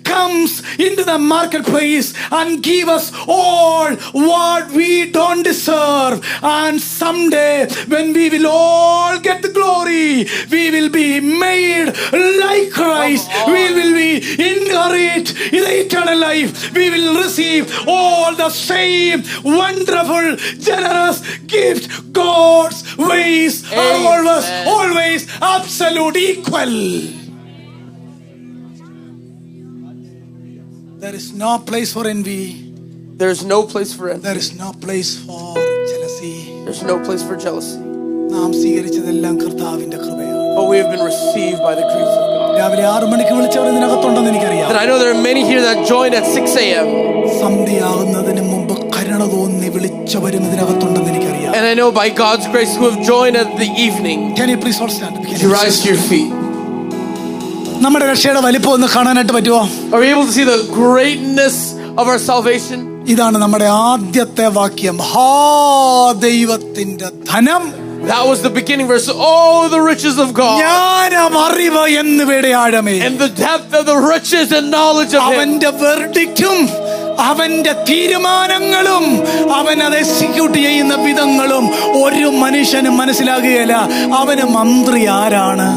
comes into the marketplace and give us all what we don't deserve. And someday, when we will all get the glory, we will be made like Christ. We will be inherit in the eternal life. We will receive all the same wonderful, generous gift. God's ways are always absolute, equal. There is no place for envy. There is no place for envy. There is no place for jealousy. There's no place for jealousy. നാം സ്വീകരിച്ചതെല്ലാം കർത്താവിന്റെ കൃപയാണ്. But we have been received by the grace of God. രാവിലെ 6 മണിക്ക് വിളിച്ചവർ ഇതിനകത്തുണ്ടെന്ന് എനിക്കറിയാം. And I know there are many here that joined at 6 a.m. സന്ധ്യയാകുന്നതിന് മുമ്പ് കരുണ തോന്നി വിളിച്ചവരും ഇതിനകത്തുണ്ടെന്ന് എനിക്കറിയാം. And I know by God's grace who have joined at the evening. Can you please all stand? Can you rise to your feet? നമ്മുടെ രക്ഷയുടെ വലിപ്പം ഒന്ന് കാണാനായിട്ട് പറ്റുമോ? Are we able to see the greatness of our salvation? ഇതാണ് നമ്മുടെ ആദ്യത്തെ വാക്യം. ദൈവത്തിന്റെ ധനം. That was the beginning verse. Oh, the riches of God. ജ്ഞാനം, അറിവ് എന്നിവയുടെ ആഴമേ. And the depth of the riches and knowledge of Him. അവന്റെ വെർഡിക്റ്റും അവന്റെ തീരുമാനങ്ങളും അവൻ അത് എക്സിക്യൂട്ട് ചെയ്യുന്ന വിധങ്ങളും ഒരു മനുഷ്യനും മനസ്സിലാകുകയില്ല. അവന് മന്ത്രി ആരാണ്,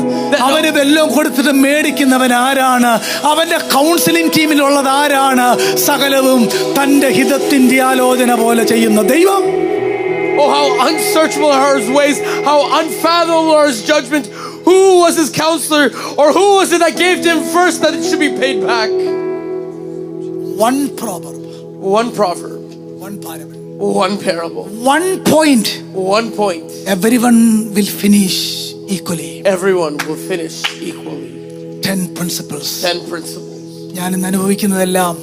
അവന് വെല്ലം കൊടുത്തിട്ട് മേടിക്കുന്നവൻ ആരാണ്, അവന്റെ കൗൺസിലിംഗ് ടീമിലുള്ളത് ആരാണ്, സകലവും തന്റെ ഹിതത്തിന്റെ ആലോചന പോലെ ചെയ്യുന്ന ദൈവം. Oh, how unsearchable are His ways, how unfathomable are His judgments. Who was His counselor, or who was it that gave to Him first that it should be paid back? One proverb, one proverb, one parable, one parable, one point. Everyone will finish equally. Everyone will finish equally. 10 principles. 10 principles. ഞാൻ ഇന്ന് അനുഭവിക്കുന്നതെല്ലാം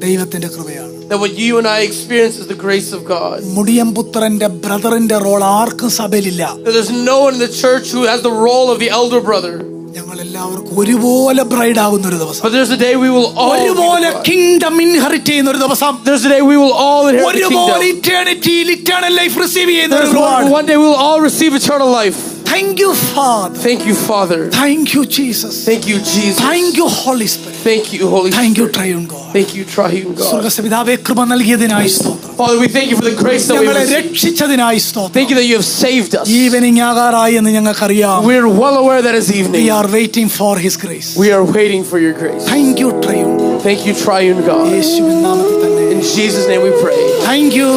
ദൈവത്തിന്റെ കൃപയാണ്. That what you and I experience is the grace of God. മുടിയംപുത്രന്റെ ബ്രദറിന്റെ role ആർക്കും സഭയിലില്ല. There's no one in the church who has the role of the elder brother. ഞങ്ങൾ എല്ലാവർക്കും ഒരുപോലെ bride ആകുന്ന ഒരു ദിവസം. But there's a day we will all ഒരുപോലെ kingdom inherit ചെയ്യുന്ന ഒരു ദിവസം. There's a day we will all inherit the kingdom. ഒരുപോലെ eternal life receive ചെയ്യുന്ന ഒരു ദിവസം. One day we will all receive eternal life. Thank you, Father. Thank you, Father. Thank you, Jesus. Thank you, Jesus. Thank you, Holy Spirit. Thank you, Holy Spirit. Thank you, Triune God. Thank you, Triune God. സ്വർഗ്ഗപിതാവേ, കൃപ നൽകിയതിനായി സ്തോത്രം. Father, we thank you for the grace that we ഞങ്ങളെ received. രക്ഷിച്ചതിനായി സ്തോത്രം. Thank you that you have saved us. Evening ആകാറായി എന്ന് ഞങ്ങൾക്കറിയാം. We are well aware that it's evening. We are waiting for His grace. We are waiting for your grace. Thank you, Triune God. Thank you, Triune God. യേശുവിൻ നാമത്തിൽ തന്നെ. In Jesus' name we pray. Thank you.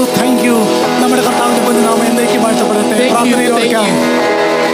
നമ്മുടെ കർത്താവിന്റെ പൊന്നുനാമം എന്നേക്കും വാഴ്ത്തപ്പെടട്ടെ. പ്രാർത്ഥനയിൽ ഓർക്കാം.